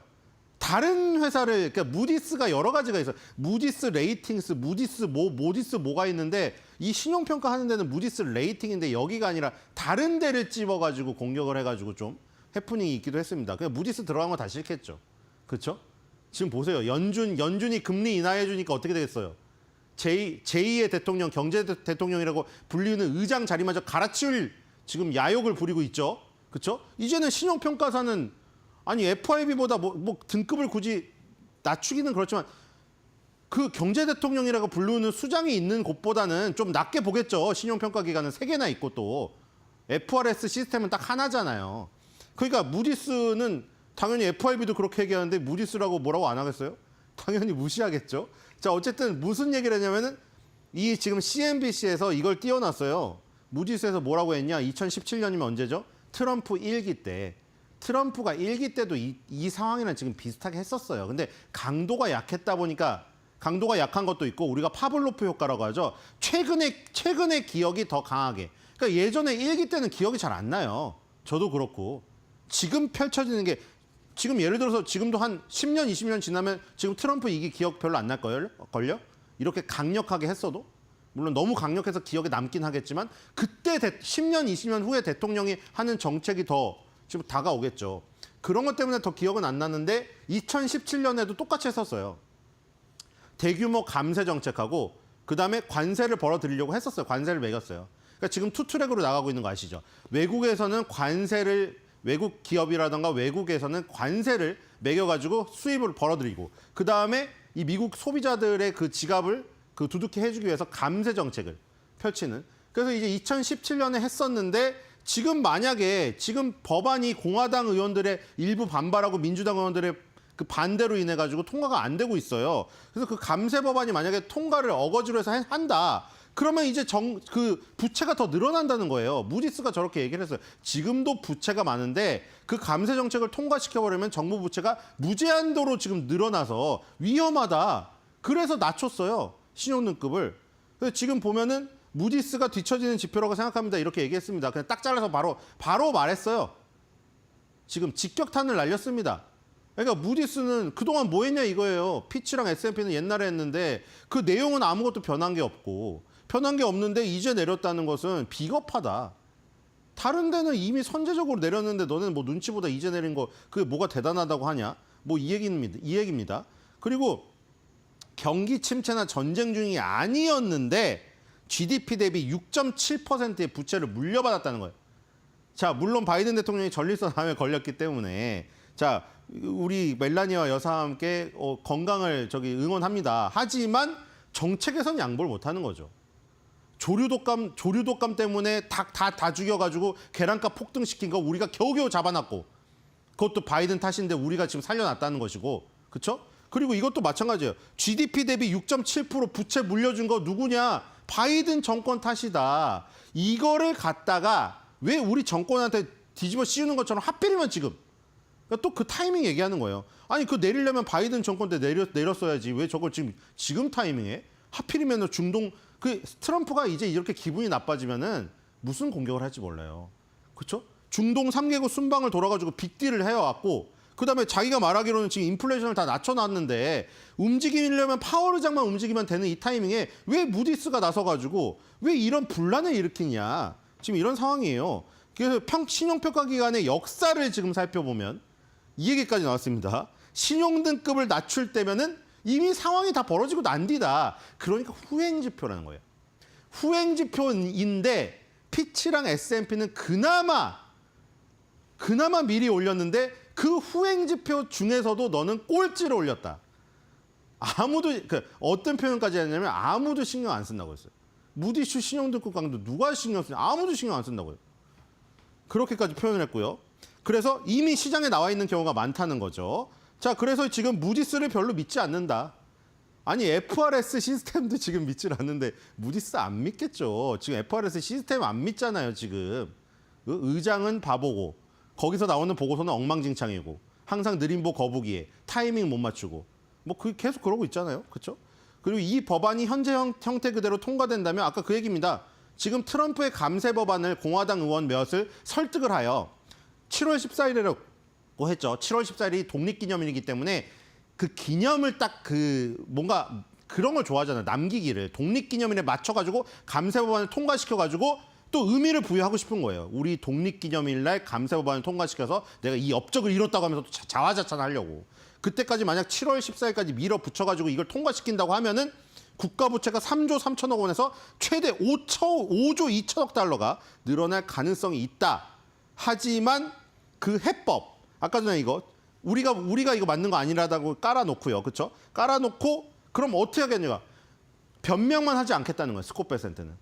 다른 회사를, 그러니까 무디스가 여러 가지가 있어요. 무디스 레이팅스, 무디스 모디스 뭐가 있는데 이 신용평가 하는 데는 무디스 레이팅인데 여기가 아니라 다른 데를 찝어가지고 공격을 해가지고 좀 해프닝이 있기도 했습니다. 그냥 무디스 들어간 거 다 싫겠죠. 그렇죠? 지금 보세요. 연준이 금리 인하해주니까 어떻게 되겠어요? 제2의 대통령, 경제 대통령이라고 불리는 의장 자리마저 갈아치울 지금 야욕을 부리고 있죠. 그렇죠? 이제는 신용평가사는 아니 FRB보다 뭐 등급을 굳이 낮추기는 그렇지만 그 경제 대통령이라고 부르는 수장이 있는 곳보다는 좀 낮게 보겠죠. 신용평가 기관은 3개나 있고 또 FRS 시스템은 딱 하나잖아요. 그러니까 무디스는 당연히 FRB도 그렇게 얘기하는데 무디스라고 뭐라고 안 하겠어요? 당연히 무시하겠죠. 자, 어쨌든 무슨 얘기를 했냐면은 이 지금 CNBC에서 이걸 띄워놨어요. 무디스에서 뭐라고 했냐? 2017년이면 언제죠? 트럼프 1기 때. 트럼프가 1기 때도 이 상황이랑 지금 비슷하게 했었어요. 근데 강도가 약했다 보니까 강도가 약한 것도 있고 우리가 파블로프 효과라고 하죠. 최근의 기억이 더 강하게. 그러니까 예전에 1기 때는 기억이 잘 안 나요. 저도 그렇고. 지금 펼쳐지는 게 지금 예를 들어서 지금도 한 10년, 20년 지나면 지금 트럼프 2기 기억 별로 안 날걸요? 이렇게 강력하게 했어도? 물론 너무 강력해서 기억에 남긴 하겠지만 그때 10년, 20년 후에 대통령이 하는 정책이 더 지금 다가오겠죠. 그런 것 때문에 더 기억은 안 나는데 2017년에도 똑같이 했었어요. 대규모 감세 정책하고 그다음에 관세를 벌어들이려고 했었어요. 관세를 매겼어요. 그러니까 지금 투트랙으로 나가고 있는 거 아시죠? 외국에서는 외국 기업이라든가 외국에서는 관세를 매겨가지고 수입을 벌어들이고 그다음에 이 미국 소비자들의 그 지갑을 그 두둑히 해주기 위해서 감세 정책을 펼치는. 그래서 이제 2017년에 했었는데 지금 만약에 지금 법안이 공화당 의원들의 일부 반발하고 민주당 의원들의 그 반대로 인해 가지고 통과가 안 되고 있어요. 그래서 그 감세 법안이 만약에 통과를 어거지로 해서 한다. 그러면 이제 그 부채가 더 늘어난다는 거예요. 무디스가 저렇게 얘기를 했어요. 지금도 부채가 많은데 그 감세 정책을 통과시켜버리면 정부 부채가 무제한도로 지금 늘어나서 위험하다. 그래서 낮췄어요. 신용등급을. 그래서 지금 보면은 무디스가 뒤처지는 지표라고 생각합니다. 이렇게 얘기했습니다. 그냥 딱 잘라서 바로 말했어요. 지금 직격탄을 날렸습니다. 그러니까 무디스는 그동안 뭐 했냐 이거예요. 피치랑 S&P는 옛날에 했는데 그 내용은 아무것도 변한 게 없고 변한 게 없는데 이제 내렸다는 것은 비겁하다. 다른 데는 이미 선제적으로 내렸는데 너는 뭐 눈치보다 이제 내린 거 그게 뭐가 대단하다고 하냐? 뭐 이 얘기입니다. 그리고 경기 침체나 전쟁 중이 아니었는데 GDP 대비 6.7%의 부채를 물려받았다는 거예요. 자, 물론 바이든 대통령이 전립선 암에 걸렸기 때문에 자, 우리 멜라니아 여사와 함께 건강을 응원합니다. 하지만 정책에선 양보를 못하는 거죠. 조류독감 때문에 다 죽여가지고 계란값 폭등시킨 거 우리가 겨우겨우 잡아놨고 그것도 바이든 탓인데 우리가 지금 살려놨다는 것이고 그렇죠? 그리고 이것도 마찬가지예요. GDP 대비 6.7% 부채 물려준 거 누구냐? 바이든 정권 탓이다. 이거를 갖다가 왜 우리 정권한테 뒤집어 씌우는 것처럼 하필이면 지금 그러니까 또 그 타이밍 얘기하는 거예요. 아니 그 내리려면 바이든 정권 때 내렸어야지 왜 저걸 지금 타이밍에 하필이면 중동 그 트럼프가 이제 이렇게 기분이 나빠지면은 무슨 공격을 할지 몰라요. 그렇죠? 중동 3개국 순방을 돌아가지고 빅딜을 해왔고 그다음에 자기가 말하기로는 지금 인플레이션을 다 낮춰놨는데 움직이려면 파월 의장만 움직이면 되는 이 타이밍에 왜 무디스가 나서가지고 왜 이런 분란을 일으키냐. 지금 이런 상황이에요. 그래서 신용평가 기관의 역사를 지금 살펴보면 이 얘기까지 나왔습니다. 신용등급을 낮출 때면은 이미 상황이 다 벌어지고 난 뒤다. 그러니까 후행지표라는 거예요. 후행지표인데 피치랑 S&P는 그나마 미리 올렸는데 그 후행지표 중에서도 너는 꼴찌를 올렸다. 어떤 표현까지 했냐면 아무도 신경 안 쓴다고 했어요. 무디스 신용등급 강도 누가 신경 쓰냐. 아무도 신경 안 쓴다고요. 그렇게까지 표현을 했고요. 그래서 이미 시장에 나와 있는 경우가 많다는 거죠. 자, 그래서 지금 무디스를 별로 믿지 않는다. 아니, FRS 시스템도 지금 믿질 않는데 무디스 안 믿겠죠. 지금 FRS 시스템 안 믿잖아요, 지금. 의장은 바보고 거기서 나오는 보고서는 엉망진창이고 항상 느림보 거북이에 타이밍 못 맞추고 뭐 계속 그러고 있잖아요. 그렇죠? 그리고 이 법안이 현재 형태 그대로 통과된다면 아까 그 얘기입니다. 지금 트럼프의 감세 법안을 공화당 의원 몇을 설득을 하여 7월 14일이라고 했죠. 7월 14일이 독립기념일이기 때문에 그 기념을 딱 뭔가 그런 걸 좋아하잖아요. 남기기를. 독립기념일에 맞춰가지고 감세 법안을 통과시켜가지고 또 의미를 부여하고 싶은 거예요. 우리 독립기념일 날 감세 법안을 통과시켜서 내가 이 업적을 이뤘다고 하면서 또 자화자찬하려고. 그때까지 만약 7월 14일까지 밀어붙여가지고 이걸 통과시킨다고 하면은 국가부채가 3조 3천억 원에서 최대 5조 2천억 달러가 늘어날 가능성이 있다. 하지만 그 해법, 아까 전에 이거 우리가 이거 맞는 거 아니라고 깔아놓고요. 그렇죠? 깔아놓고 그럼 어떻게 하겠냐. 변명만 하지 않겠다는 거예요. 스콧 베센트는.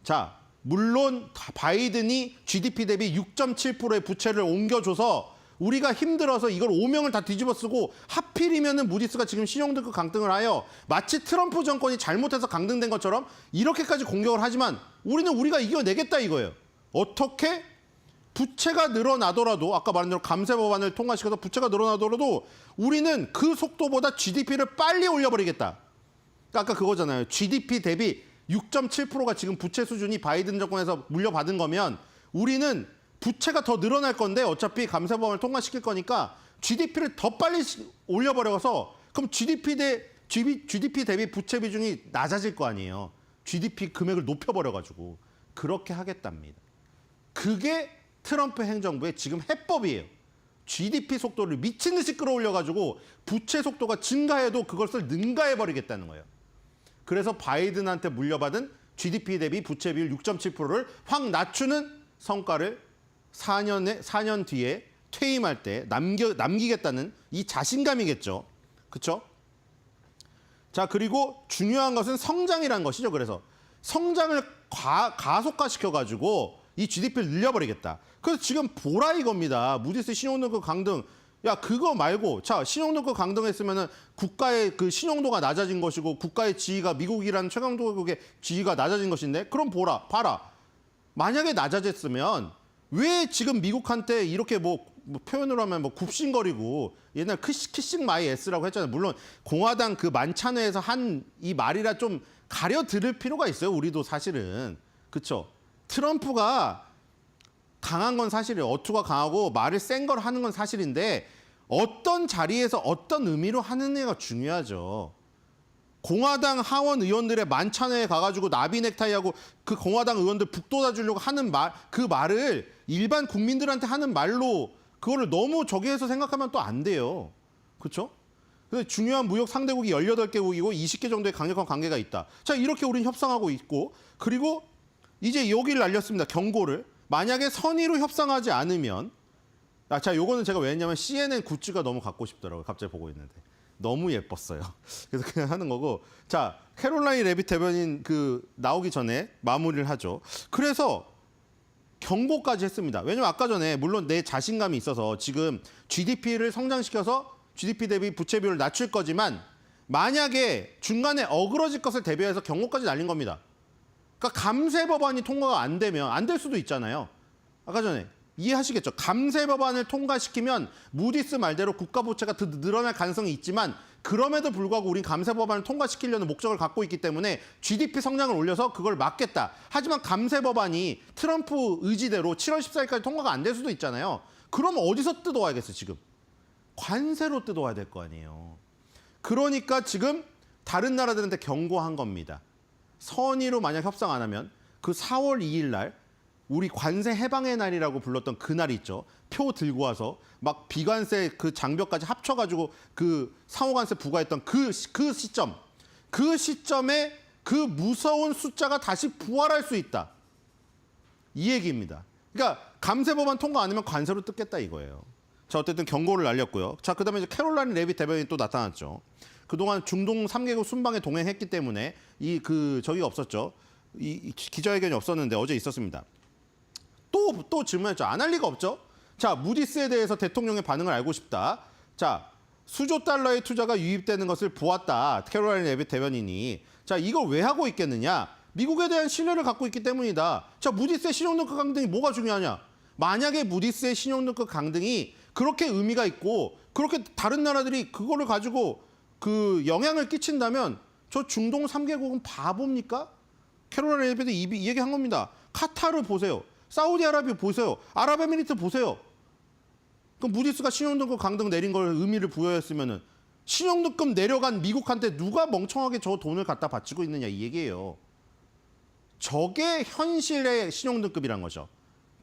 자, 물론 바이든이 GDP 대비 6.7%의 부채를 옮겨줘서 우리가 힘들어서 이걸 5명을 다 뒤집어 쓰고 하필이면은 무디스가 지금 신용등급 강등을 하여 마치 트럼프 정권이 잘못해서 강등된 것처럼 이렇게까지 공격을 하지만 우리가 이겨내겠다 이거예요. 어떻게? 부채가 늘어나더라도 아까 말한 대로 감세 법안을 통과시켜서 부채가 늘어나더라도 우리는 그 속도보다 GDP를 빨리 올려버리겠다. 아까 그거잖아요. GDP 대비 6.7%가 지금 부채 수준이 바이든 정권에서 물려받은 거면 우리는 부채가 더 늘어날 건데 어차피 감세 법안을 통과시킬 거니까 GDP를 더 빨리 올려버려서 그럼 GDP 대비 부채 비중이 낮아질 거 아니에요. GDP 금액을 높여버려가지고 그렇게 하겠답니다. 그게 트럼프 행정부의 지금 해법이에요. GDP 속도를 미친 듯이 끌어올려가지고 부채 속도가 증가해도 그것을 능가해버리겠다는 거예요. 그래서 바이든한테 물려받은 GDP 대비 부채 비율 6.7%를 확 낮추는 성과를 4년 뒤에 퇴임할 때 남기겠다는 이 자신감이겠죠. 그렇죠? 자, 그리고 중요한 것은 성장이라는 것이죠. 그래서 성장을 가속화시켜가지고 이 GDP를 늘려버리겠다. 그래서 지금 보라 이겁니다. 무디스 신용등급 강등. 야, 그거 말고, 자, 신용등급 강등했으면은 국가의 그 신용도가 낮아진 것이고 국가의 지위가 미국이라는 최강국의 지위가 낮아진 것인데, 그럼 봐라. 만약에 낮아졌으면 왜 지금 미국한테 이렇게 뭐 표현으로 하면 뭐 굽신거리고 옛날 키싱 마이 에스라고 했잖아요. 물론 공화당 그 만찬회에서 한 이 말이라 좀 가려 들을 필요가 있어요. 우리도 사실은. 그렇죠? 트럼프가 강한 건 사실이에요. 어투가 강하고 말을 센 걸 하는 건 사실인데 어떤 자리에서 어떤 의미로 하느냐가 중요하죠. 공화당 하원 의원들의 만찬회에 가가지고 나비 넥타이하고 그 공화당 의원들 북돋아 주려고 하는 그 말을 일반 국민들한테 하는 말로 그거를 너무 저기해서 생각하면 또 안 돼요. 그렇죠? 그래서 중요한 무역 상대국이 18개국이고 20개 정도의 강력한 관계가 있다. 자, 이렇게 우리는 협상하고 있고 그리고 이제 여기를 날렸습니다. 경고를. 만약에 선의로 협상하지 않으면 자, 요거는 제가 왜 했냐면 CNN 굿즈가 너무 갖고 싶더라고요. 갑자기 보고 있는데. 너무 예뻤어요. 그래서 그냥 하는 거고. 자, 캐롤라인 레빗 대변인 나오기 전에 마무리를 하죠. 그래서 경고까지 했습니다. 왜냐면 아까 전에 물론 내 자신감이 있어서 지금 GDP를 성장시켜서 GDP 대비 부채 비율을 낮출 거지만 만약에 중간에 어그러질 것을 대비해서 경고까지 날린 겁니다. 그러니까 감세 법안이 통과가 안 되면 안 될 수도 있잖아요. 아까 전에 이해하시겠죠? 감세 법안을 통과시키면 무디스 말대로 국가 부채가 더 늘어날 가능성이 있지만 그럼에도 불구하고 우린 감세 법안을 통과시키려는 목적을 갖고 있기 때문에 GDP 성장을 올려서 그걸 막겠다. 하지만 감세 법안이 트럼프 의지대로 7월 14일까지 통과가 안 될 수도 있잖아요. 그럼 어디서 뜯어와야겠어요, 지금? 관세로 뜯어와야 될 거 아니에요. 그러니까 지금 다른 나라들한테 경고한 겁니다. 선의로 만약 협상 안 하면 그 4월 2일 날 우리 관세 해방의 날이라고 불렀던 그 날이 있죠. 표 들고 와서 막 비관세 그 장벽까지 합쳐가지고 그 상호관세 부과했던 그 시점에 그 무서운 숫자가 다시 부활할 수 있다. 이 얘기입니다. 그러니까 감세 법안 통과 안 하면 관세로 뜯겠다 이거예요. 자, 어쨌든 경고를 날렸고요. 자, 그다음에 이제 캐롤라인 레빗 대변인이 또 나타났죠. 그동안 중동 3개국 순방에 동행했기 때문에 저기가 없었죠. 이 기자회견이 없었는데 어제 있었습니다. 또 질문했죠. 안 할 리가 없죠. 자, 무디스에 대해서 대통령의 반응을 알고 싶다. 자, 수조 달러의 투자가 유입되는 것을 보았다. 캐롤라인 레빗 대변인이. 자, 이걸 왜 하고 있겠느냐? 미국에 대한 신뢰를 갖고 있기 때문이다. 자, 무디스의 신용등급 강등이 뭐가 중요하냐? 만약에 무디스의 신용등급 강등이 그렇게 의미가 있고 그렇게 다른 나라들이 그거를 가지고 그 영향을 끼친다면 저 중동 3개국은 바보입니까? 캐롤라인 레빗이 이 얘기한 겁니다. 카타르 보세요. 사우디아라비아 보세요. 아랍에미리트 보세요. 그럼 무디스가 신용등급 강등 내린 걸 의미를 부여했으면은 신용등급 내려간 미국한테 누가 멍청하게 저 돈을 갖다 바치고 있느냐 이 얘기예요. 저게 현실의 신용등급이란 거죠.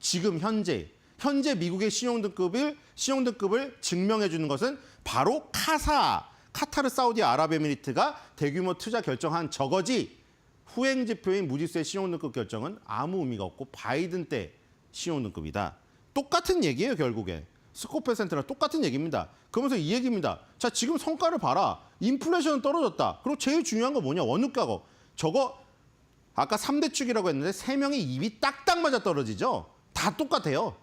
지금 현재 미국의 신용등급을 증명해 주는 것은 바로 카타르 사우디 아랍에미리트가 대규모 투자 결정한 저거지. 후행 지표인 무디스의 신용등급 결정은 아무 의미가 없고 바이든 때 신용등급이다. 똑같은 얘기예요, 결국에. 스코페센트랑 똑같은 얘기입니다. 그러면서 이 얘기입니다. 자, 지금 성과를 봐라. 인플레이션은 떨어졌다. 그리고 제일 중요한 거 뭐냐? 원유가고. 저거 아까 3대 축이라고 했는데 3명이 입이 딱딱 맞아 떨어지죠? 다 똑같아요.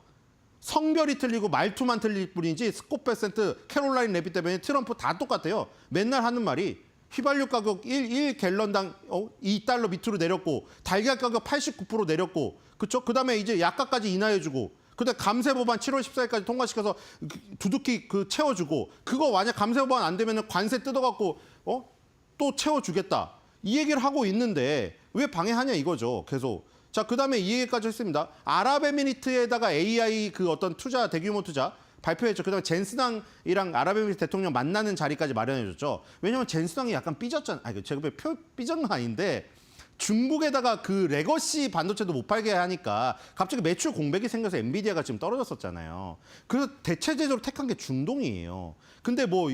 성별이 틀리고 말투만 틀릴 뿐이지 스코페센트, 캐롤라인 레빗 대변인, 트럼프 다 똑같아요. 맨날 하는 말이 휘발유 가격 1갤런당 2달러 밑으로 내렸고 달걀 가격 89% 내렸고 그렇죠? 그다음에 이제 약가까지 인하해주고 그다음에 감세 법안 7월 14일까지 통과시켜서 두둑히 채워주고 그거 만약 감세 법안 안 되면 관세 뜯어갖고 또 채워주겠다. 이 얘기를 하고 있는데 왜 방해하냐 이거죠. 계속. 자, 그다음에 이 얘기까지 했습니다. 아랍에미리트에다가 AI 그 어떤 투자 대규모 투자 발표했죠. 그다음에 젠스당이랑 아랍에미리트 대통령 만나는 자리까지 마련해줬죠. 왜냐하면 젠스당이 약간 삐졌잖아요. 아니, 제가 삐진 건 아닌데 중국에다가 그 레거시 반도체도 못 팔게 하니까 갑자기 매출 공백이 생겨서 엔비디아가 지금 떨어졌었잖아요. 그래서 대체제적으로 택한 게 중동이에요. 근데 뭐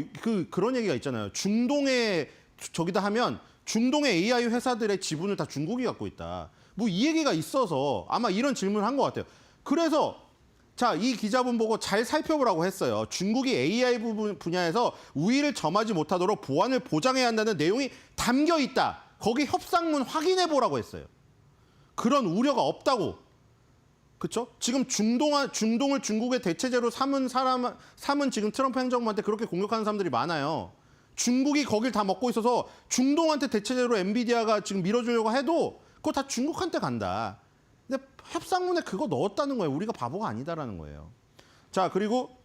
그런 얘기가 있잖아요. 중동에 저기다 하면 중동의 AI 회사들의 지분을 다 중국이 갖고 있다. 뭐 이 얘기가 있어서 아마 이런 질문을 한 것 같아요. 그래서 자, 이 기자분 보고 잘 살펴보라고 했어요. 중국이 AI 분야에서 우위를 점하지 못하도록 보안을 보장해야 한다는 내용이 담겨 있다. 거기 협상문 확인해 보라고 했어요. 그런 우려가 없다고. 그렇죠? 지금 중동을 중국의 대체제로 삼은 지금 트럼프 행정부한테 그렇게 공격하는 사람들이 많아요. 중국이 거길 다 먹고 있어서 중동한테 대체제로 엔비디아가 지금 밀어주려고 해도 그거 다 중국한테 간다. 근데 협상문에 그거 넣었다는 거예요. 우리가 바보가 아니다라는 거예요. 자, 그리고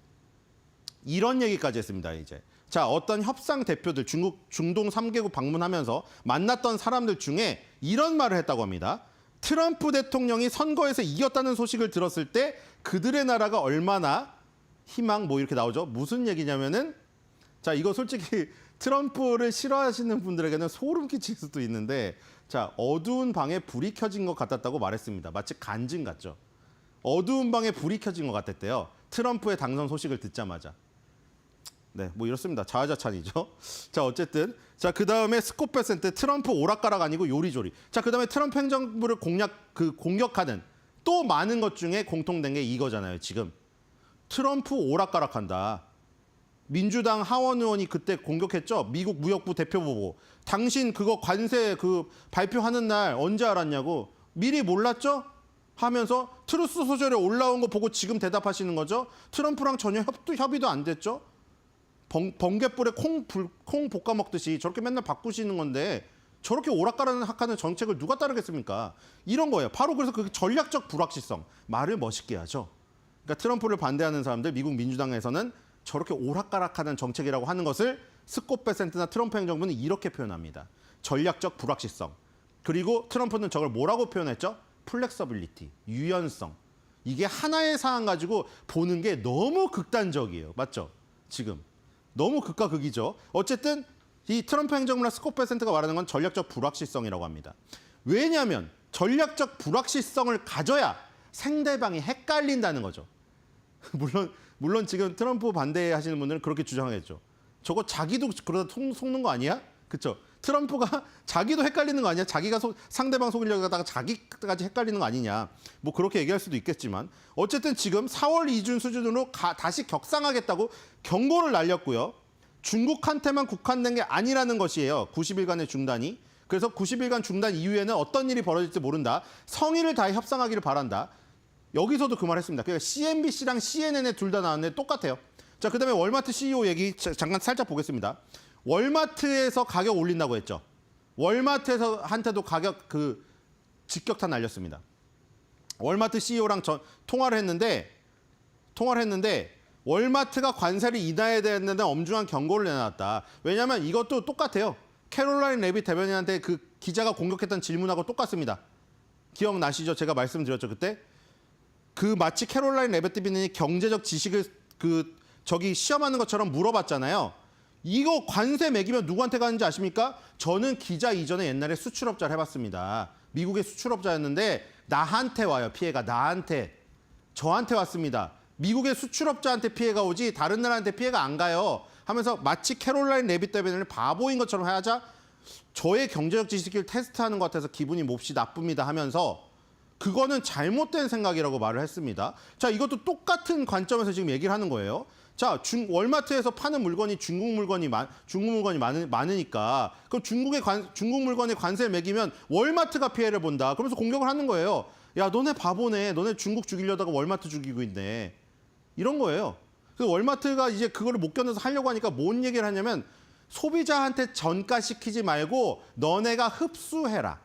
이런 얘기까지 했습니다, 이제. 자, 어떤 협상 대표들, 중동 3개국 방문하면서 만났던 사람들 중에 이런 말을 했다고 합니다. 트럼프 대통령이 선거에서 이겼다는 소식을 들었을 때 그들의 나라가 얼마나 희망 뭐 이렇게 나오죠. 무슨 얘기냐면은 자, 이거 솔직히 트럼프를 싫어하시는 분들에게는 소름 끼칠 수도 있는데 자, 어두운 방에 불이 켜진 것 같았다고 말했습니다. 마치 간증 같죠. 어두운 방에 불이 켜진 것 같았대요. 트럼프의 당선 소식을 듣자마자. 네, 뭐 이렇습니다. 자화자찬이죠. 자, 어쨌든 자, 그다음에 스코페센트 트럼프 오락가락 아니고 요리조리. 자, 그다음에 트럼프 행정부를 공격하는 또 많은 것 중에 공통된 게 이거잖아요. 지금 트럼프 오락가락한다. 민주당 하원 의원이 그때 공격했죠. 미국 무역부 대표 보고 당신 그거 관세 발표하는 날 언제 알았냐고. 미리 몰랐죠? 하면서 트루스 소셜에 올라온 거 보고 지금 대답하시는 거죠. 트럼프랑 전혀 협의도 안 됐죠. 번갯불에 콩 볶아 먹듯이 저렇게 맨날 바꾸시는 건데 저렇게 오락가락하는 정책을 누가 따르겠습니까? 이런 거예요. 바로 그래서 그 전략적 불확실성. 말을 멋있게 하죠. 그러니까 트럼프를 반대하는 사람들 미국 민주당에서는 저렇게 오락가락하는 정책이라고 하는 것을 스코페센트나 트럼프 행정부는 이렇게 표현합니다. 전략적 불확실성. 그리고 트럼프는 저걸 뭐라고 표현했죠? 플렉서빌리티, 유연성. 이게 하나의 사안 가지고 보는 게 너무 극단적이에요. 맞죠? 지금. 너무 극과 극이죠. 어쨌든 이 트럼프 행정부나 스코페센트가 말하는 건 전략적 불확실성이라고 합니다. 왜냐하면 전략적 불확실성을 가져야 상대방이 헷갈린다는 거죠. 물론 지금 트럼프 반대하시는 분들은 그렇게 주장하겠죠. 저거 자기도 그러다 속는 거 아니야? 그렇죠? 트럼프가 자기도 헷갈리는 거 아니야? 자기가 상대방 속이려고 하다가 자기까지 헷갈리는 거 아니냐? 뭐 그렇게 얘기할 수도 있겠지만 어쨌든 지금 4월 2중 수준으로 다시 격상하겠다고 경고를 날렸고요. 중국한테만 국한된 게 아니라는 것이에요. 90일간의 중단이. 그래서 90일간 중단 이후에는 어떤 일이 벌어질지 모른다. 성의를 다해 협상하기를 바란다. 여기서도 그 말 했습니다. 그러니까 CNBC랑 CNN에 둘 다 나왔는데 똑같아요. 자, 그다음에 월마트 CEO 얘기 잠깐 살짝 보겠습니다. 월마트에서 가격 올린다고 했죠. 월마트에서 한테도 가격 직격탄 날렸습니다. 월마트 CEO랑 통화를 했는데 월마트가 관세를 인하해야 되는데 엄중한 경고를 내놨다. 왜냐하면 이것도 똑같아요. 캐롤라인 레빗 대변인한테 그 기자가 공격했던 질문하고 똑같습니다. 기억나시죠? 제가 말씀드렸죠 그때. 마치 캐롤라인 레빗 대변인이 경제적 지식을 시험하는 것처럼 물어봤잖아요. 이거 관세 매기면 누구한테 가는지 아십니까? 저는 기자 이전에 옛날에 수출업자를 해봤습니다. 미국의 수출업자였는데 나한테 와요. 피해가 나한테. 저한테 왔습니다. 미국의 수출업자한테 피해가 오지 다른 나라한테 피해가 안 가요. 하면서 마치 캐롤라인 레빗 대변인을 바보인 것처럼 하자 저의 경제적 지식을 테스트하는 것 같아서 기분이 몹시 나쁩니다 하면서 그거는 잘못된 생각이라고 말을 했습니다. 자, 이것도 똑같은 관점에서 지금 얘기를 하는 거예요. 자, 월마트에서 파는 물건이 중국 물건이 많으니까 그럼 중국 물건에 관세를 매기면 월마트가 피해를 본다. 그러면서 공격을 하는 거예요. 야, 너네 바보네. 너네 중국 죽이려다가 월마트 죽이고 있네. 이런 거예요. 그래서 월마트가 이제 그거를 못 견뎌서 하려고 하니까 뭔 얘기를 하냐면 소비자한테 전가시키지 말고 너네가 흡수해라.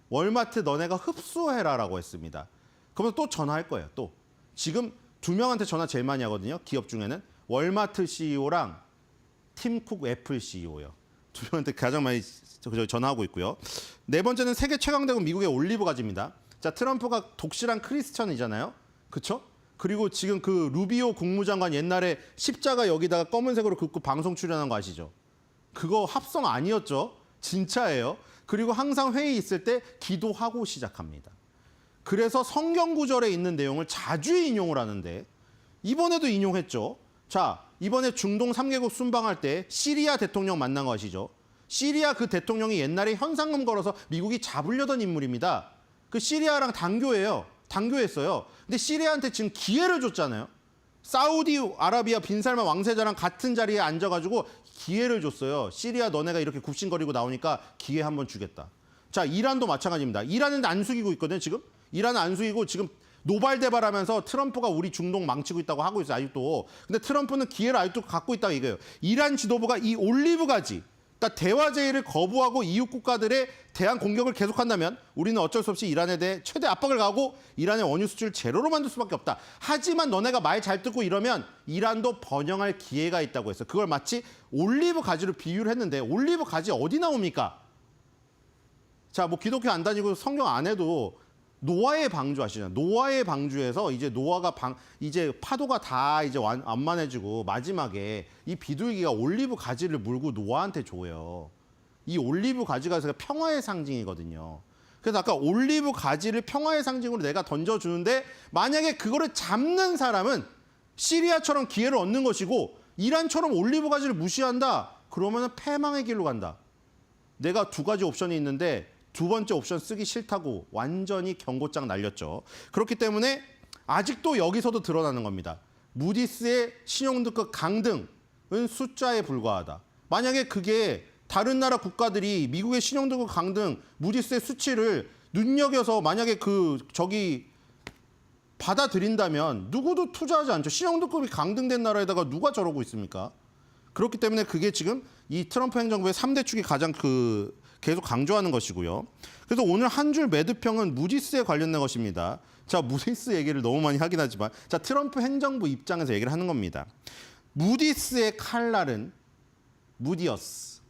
월마트 너네가 흡수해라라고 했습니다. 그러면 또 전화할 거예요. 또 지금 2명한테 전화 제일 많이 하거든요. 기업 중에는 월마트 CEO랑 팀쿡 애플 CEO요. 2명한테 가장 많이 전화하고 있고요. 네 번째는 세계 최강 대국 미국의 올리브 가지입니다. 자, 트럼프가 독실한 크리스천이잖아요. 그렇죠? 그리고 지금 루비오 국무장관 옛날에 십자가 여기다가 검은색으로 긋고 방송 출연한 거 아시죠? 그거 합성 아니었죠? 진짜예요. 그리고 항상 회의 있을 때 기도하고 시작합니다. 그래서 성경 구절에 있는 내용을 자주 인용을 하는데 이번에도 인용했죠. 자, 이번에 중동 3개국 순방할 때 시리아 대통령 만난 거 아시죠? 시리아 그 대통령이 옛날에 현상금 걸어서 미국이 잡으려던 인물입니다. 그 시리아랑 단교했어요. 근데 시리아한테 지금 기회를 줬잖아요. 사우디아라비아 빈살만 왕세자랑 같은 자리에 앉아가지고 기회를 줬어요. 시리아 너네가 이렇게 굽신거리고 나오니까 기회 한번 주겠다. 자, 이란도 마찬가지입니다. 이란은 안 숙이고 있거든요, 지금. 이란은 안 숙이고 지금 노발대발하면서 트럼프가 우리 중동 망치고 있다고 하고 있어요, 아직도. 근데 트럼프는 기회를 아직도 갖고 있다고 이거예요. 이란 지도부가 이 올리브 가지, 그러니까 대화 제의를 거부하고 이웃 국가들에 대한 공격을 계속한다면 우리는 어쩔 수 없이 이란에 대해 최대 압박을 가하고 이란의 원유 수출 제로로 만들 수밖에 없다. 하지만 너네가 말 잘 듣고 이러면 이란도 번영할 기회가 있다고 했어요. 그걸 마치 올리브 가지로 비유를 했는데 올리브 가지 어디 나옵니까? 자, 뭐 기독교 안 다니고 성경 안 해도 노아의 방주 아시잖아요. 노아의 방주에서 이제 노아가 이제 파도가 다 이제 완만해지고 마지막에 이 비둘기가 올리브 가지를 물고 노아한테 줘요. 이 올리브 가지가 평화의 상징이거든요. 그래서 아까 올리브 가지를 평화의 상징으로 내가 던져주는데 만약에 그거를 잡는 사람은 시리아처럼 기회를 얻는 것이고 이란처럼 올리브 가지를 무시한다. 그러면 패망의 길로 간다. 내가 2가지 옵션이 있는데 2번째 옵션 쓰기 싫다고 완전히 경고장 날렸죠. 그렇기 때문에 아직도 여기서도 드러나는 겁니다. 무디스의 신용등급 강등은 숫자에 불과하다. 만약에 그게 다른 나라 국가들이 미국의 신용등급 강등, 무디스의 수치를 눈여겨서 만약에 받아들인다면 누구도 투자하지 않죠. 신용등급이 강등된 나라에다가 누가 저러고 있습니까? 그렇기 때문에 그게 지금 이 트럼프 행정부의 3대 축이 가장 계속 강조하는 것이고요. 그래서 오늘 한 줄 매듭평은 무디스에 관련된 것입니다. 자, 무디스 얘기를 너무 많이 하긴 하지만 자, 트럼프 행정부 입장에서 얘기를 하는 겁니다. 무디스의 칼날은 무디어스.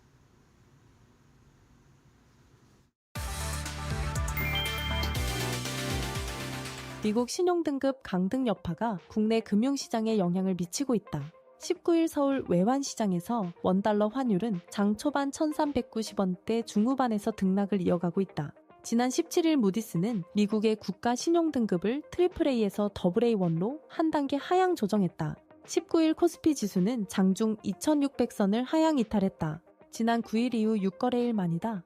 미국 신용등급 강등 여파가 국내 금융시장에 영향을 미치고 있다. 19일 서울 외환시장에서 원달러 환율은 장 초반 1390원대 중후반에서 등락을 이어가고 있다. 지난 17일 무디스는 미국의 국가 신용등급을 AAA에서 AA1로 한 단계 하향 조정했다. 19일 코스피 지수는 장중 2600선을 하향 이탈했다. 지난 9일 이후 6거래일 만이다.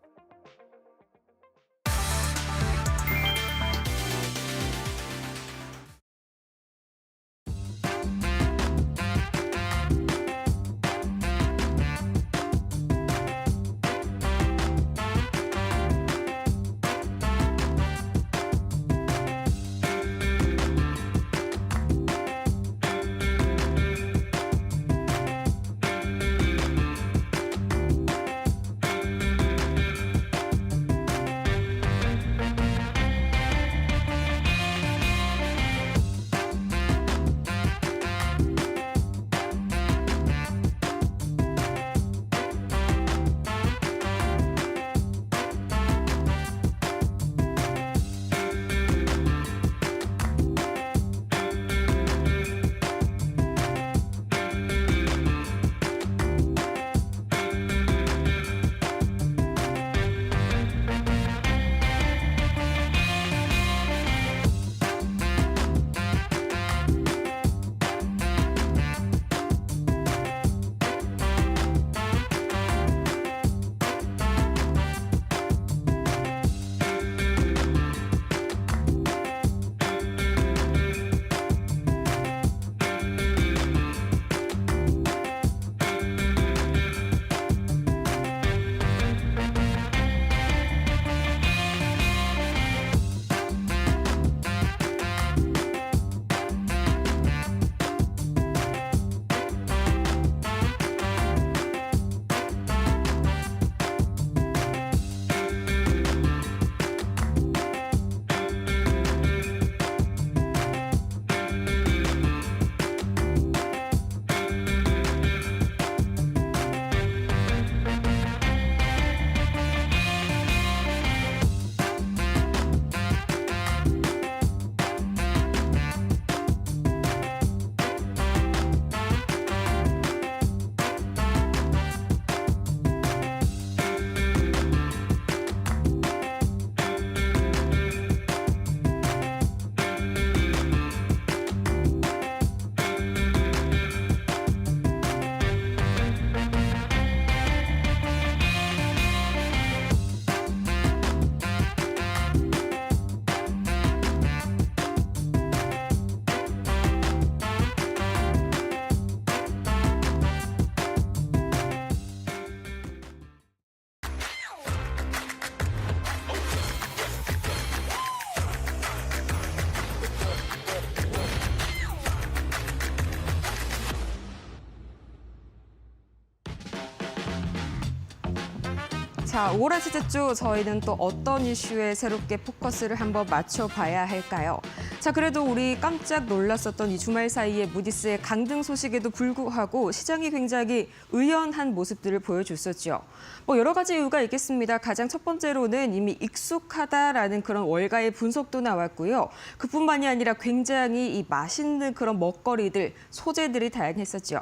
자, 5월 셋째 주 저희는 또 어떤 이슈에 새롭게 포커스를 한번 맞춰봐야 할까요? 자, 그래도 우리 깜짝 놀랐었던 이 주말 사이에 무디스의 강등 소식에도 불구하고 시장이 굉장히 의연한 모습들을 보여줬었죠. 뭐 여러 가지 이유가 있겠습니다. 가장 첫 번째로는 이미 익숙하다라는 그런 월가의 분석도 나왔고요. 그뿐만이 아니라 굉장히 이 맛있는 그런 먹거리들, 소재들이 다양했었죠.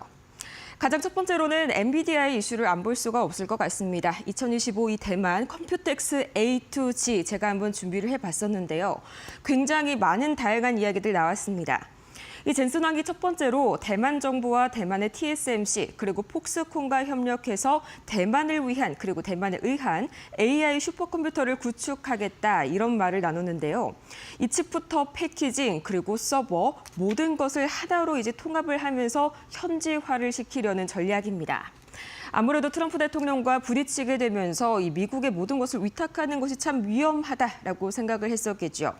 가장 첫 번째로는 엔비디아의 이슈를 안 볼 수가 없을 것 같습니다. 2025 이 대만 컴퓨텍스 A2G 제가 한번 준비를 해봤었는데요. 굉장히 많은 다양한 이야기들 나왔습니다. 이 젠슨 황이 첫 번째로 대만 정부와 대만의 TSMC 그리고 폭스콘과 협력해서 대만을 위한 그리고 대만에 의한 AI 슈퍼컴퓨터를 구축하겠다 이런 말을 나누는데요. 이 칩부터 패키징 그리고 서버 모든 것을 하나로 이제 통합을 하면서 현지화를 시키려는 전략입니다. 아무래도 트럼프 대통령과 부딪히게 되면서 이 미국의 모든 것을 위탁하는 것이 참 위험하다라고 생각을 했었겠죠.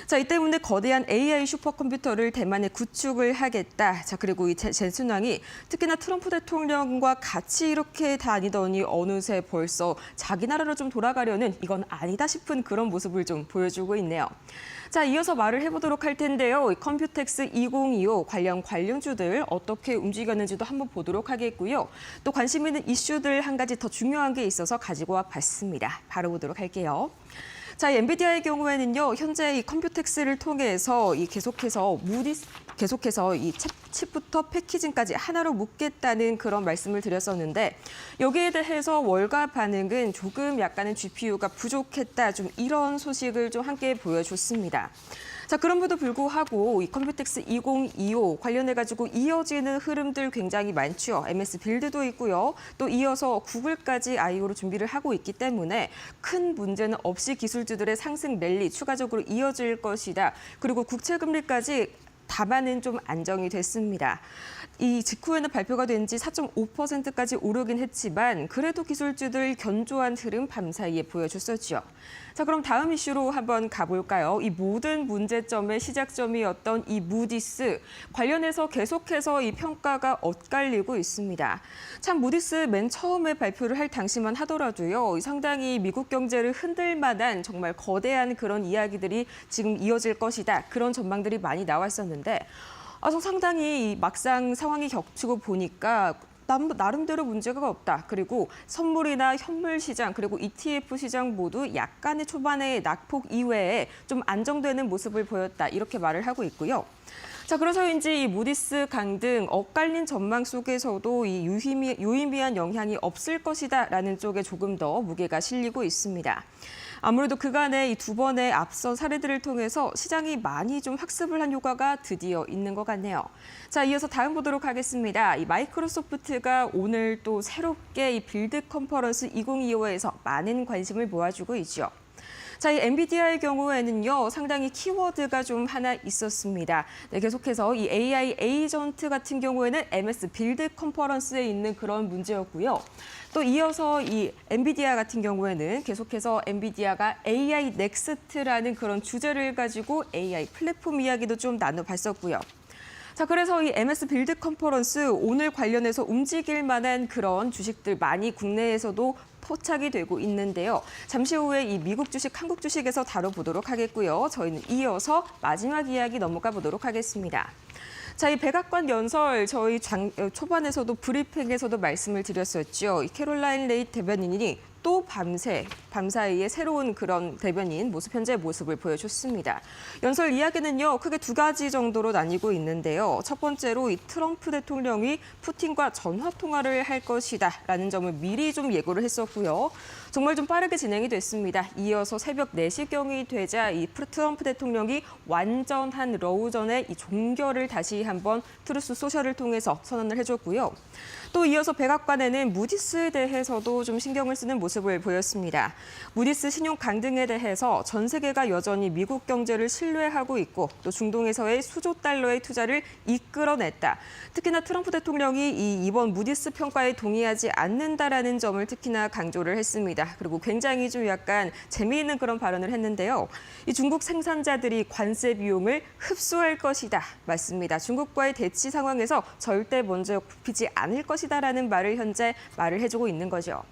자, 이 때문에 거대한 AI 슈퍼컴퓨터를 대만에 구축을 하겠다. 자, 그리고 이 젠슨 황이 특히나 트럼프 대통령과 같이 이렇게 다니더니 어느새 벌써 자기 나라로 좀 돌아가려는 이건 아니다 싶은 그런 모습을 좀 보여주고 있네요. 자, 이어서 말을 해보도록 할 텐데요. 컴퓨텍스 2025 관련 관련주들 어떻게 움직였는지도 한번 보도록 하겠고요. 또 관심 있는 이슈들 한 가지 더 중요한 게 있어서 가지고 와 봤습니다. 바로 보도록 할게요. 자, 엔비디아의 경우에는요, 현재 이 컴퓨텍스를 통해서 계속해서 이 칩부터 패키징까지 하나로 묶겠다는 그런 말씀을 드렸었는데 여기에 대해서 월가 반응은 조금 약간은 GPU가 부족했다, 좀 이런 소식을 좀 함께 보여줬습니다. 자, 그럼에도 불구하고 이 컴퓨텍스 2025 관련해가지고 이어지는 흐름들 굉장히 많죠. MS 빌드도 있고요. 또 이어서 구글까지 IO로 준비를 하고 있기 때문에 큰 문제는 없이 기술주들의 상승 랠리 추가적으로 이어질 것이다. 그리고 국채금리까지 다만은 좀 안정이 됐습니다. 이 직후에는 발표가 된 지 4.5%까지 오르긴 했지만 그래도 기술주들 견조한 흐름 밤사이에 보여줬었죠. 자, 그럼 다음 이슈로 한번 가볼까요? 이 모든 문제점의 시작점이었던 이 무디스 관련해서 계속해서 이 평가가 엇갈리고 있습니다. 참 무디스 맨 처음에 발표를 할 당시만 하더라도요. 상당히 미국 경제를 흔들 만한 정말 거대한 그런 이야기들이 지금 이어질 것이다. 그런 전망들이 많이 나왔었는데 상당히 막상 상황이 겹치고 보니까 나름대로 문제가 없다. 그리고 선물이나 현물 시장 그리고 ETF 시장 모두 약간의 초반의 낙폭 이외에 좀 안정되는 모습을 보였다. 이렇게 말을 하고 있고요. 자, 그래서인지 이 무디스 강등 엇갈린 전망 속에서도 이 유의미한 영향이 없을 것이다라는 쪽에 조금 더 무게가 실리고 있습니다. 아무래도 그간의 이 두 번의 앞선 사례들을 통해서 시장이 많이 좀 학습을 한 효과가 드디어 있는 것 같네요. 자, 이어서 다음 보도록 하겠습니다. 이 마이크로소프트가 오늘 또 새롭게 이 빌드 컨퍼런스 2025에서 많은 관심을 모아주고 있죠. 자, 이 엔비디아의 경우에는요, 상당히 키워드가 좀 하나 있었습니다. 네, 계속해서 이 AI 에이전트 같은 경우에는 MS 빌드 컨퍼런스에 있는 그런 문제였고요. 또 이어서 이 엔비디아 같은 경우에는 계속해서 엔비디아가 AI 넥스트라는 그런 주제를 가지고 AI 플랫폼 이야기도 좀 나눠봤었고요. 자, 그래서 이 MS 빌드 컨퍼런스 오늘 관련해서 움직일 만한 그런 주식들 많이 국내에서도 포착이 되고 있는데요. 잠시 후에 이 미국 주식, 한국 주식에서 다뤄보도록 하겠고요. 저희는 이어서 마지막 이야기 넘어가 보도록 하겠습니다. 자, 이 백악관 연설 저희 초반에서도 브리핑에서도 말씀을 드렸었죠. 이 캐롤라인 레이트 대변인이 또 밤사이에 새로운 그런 대변인 현재 모습을 보여줬습니다. 연설 이야기는요, 크게 두 가지 정도로 나뉘고 있는데요. 첫 번째로 이 트럼프 대통령이 푸틴과 전화 통화를 할 것이다라는 점을 미리 좀 예고를 했었고요. 정말 좀 빠르게 진행이 됐습니다. 이어서 새벽 4시경이 되자 이 트럼프 대통령이 완전한 러우전의 이 종결을 다시 한번 트루스 소셜을 통해서 선언을 해줬고요. 또 이어서 백악관에는 무디스에 대해서도 좀 신경을 쓰는 모습을 보였습니다. 무디스 신용 강등에 대해서 전 세계가 여전히 미국 경제를 신뢰하고 있고 또 중동에서의 수조 달러의 투자를 이끌어냈다. 특히나 트럼프 대통령이 이번 무디스 평가에 동의하지 않는다라는 점을 특히나 강조를 했습니다. 그리고 굉장히 좀 약간 재미있는 그런 발언을 했는데요. 이 중국 생산자들이 관세 비용을 흡수할 것이다. 맞습니다. 중국과의 대치 상황에서 절대 먼저 굽히지 않을 것이다라는 말을 현재 말을 해주고 있는 거죠.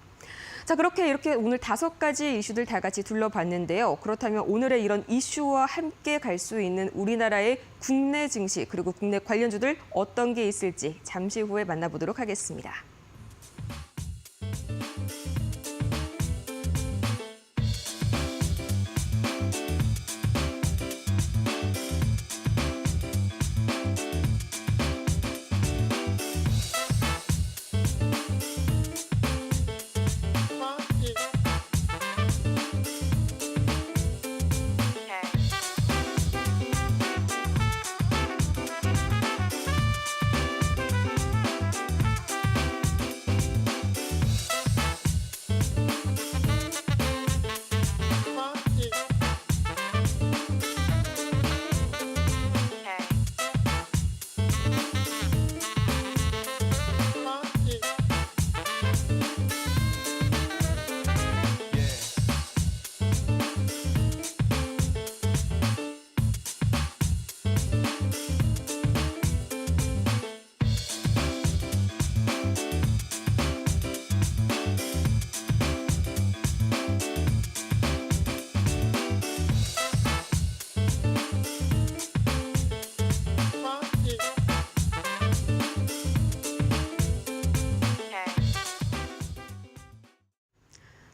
자, 이렇게 오늘 5가지 이슈들 다 같이 둘러봤는데요. 그렇다면 오늘의 이런 이슈와 함께 갈 수 있는 우리나라의 국내 증시 그리고 국내 관련주들 어떤 게 있을지 잠시 후에 만나보도록 하겠습니다.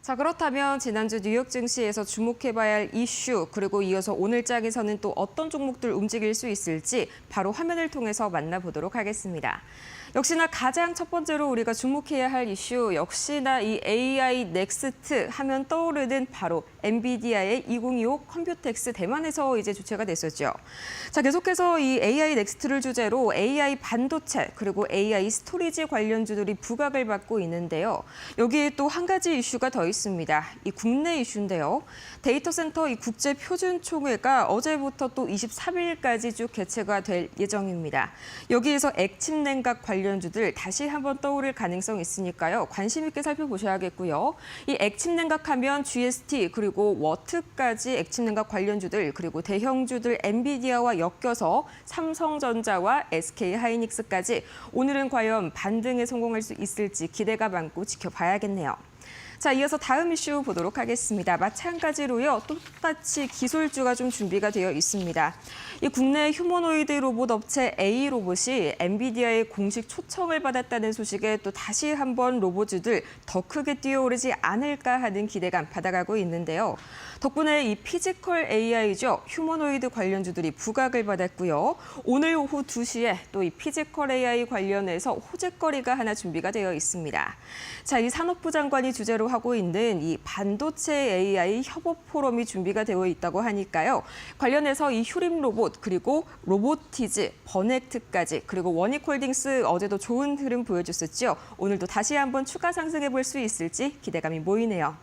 자, 그렇다면 지난주 뉴욕 증시에서 주목해봐야 할 이슈 그리고 이어서 오늘 장에서는 또 어떤 종목들 움직일 수 있을지 바로 화면을 통해서 만나보도록 하겠습니다. 역시나 가장 첫 번째로 우리가 주목해야 할 이슈 역시나 이 AI 넥스트 하면 떠오르는 바로 엔비디아의 2025 컴퓨텍스 대만에서 이제 주최가 됐었죠. 자, 계속해서 이 AI 넥스트를 주제로 AI 반도체 그리고 AI 스토리지 관련주들이 부각을 받고 있는데요. 여기에 또 한 가지 이슈가 더 있습니다. 이 국내 이슈인데요. 데이터 센터 이 국제 표준 총회가 어제부터 또 23일까지 쭉 개최가 될 예정입니다. 여기에서 액침 냉각 관련주들 다시 한번 떠오를 가능성이 있으니까요. 관심 있게 살펴보셔야겠고요. 이 액침 냉각하면 GST 그리고 워트까지 액침 냉각 관련주들 그리고 대형주들 엔비디아와 엮여서 삼성전자와 SK하이닉스까지 오늘은 과연 반등에 성공할 수 있을지 기대가 많고 지켜봐야겠네요. 자, 이어서 다음 이슈 보도록 하겠습니다. 마찬가지로요, 똑같이 기술주가 좀 준비가 되어 있습니다. 이 국내 휴머노이드 로봇 업체 A로봇이 엔비디아의 공식 초청을 받았다는 소식에 또 다시 한번 로봇주들 더 크게 뛰어오르지 않을까 하는 기대감 받아가고 있는데요. 덕분에 이 피지컬 AI죠, 휴머노이드 관련주들이 부각을 받았고요. 오늘 오후 2시에 또 이 피지컬 AI 관련해서 호재거리가 하나 준비가 되어 있습니다. 자, 이 산업부 장관이 주제로 하고 있는 이 반도체 AI 협업 포럼이 준비가 되어 있다고 하니까요. 관련해서 이 휴림 로봇 그리고 로보티즈, 버넥트까지 그리고 원익홀딩스 어제도 좋은 흐름 보여줬었죠. 오늘도 다시 한번 추가 상승해 볼 수 있을지 기대감이 모이네요.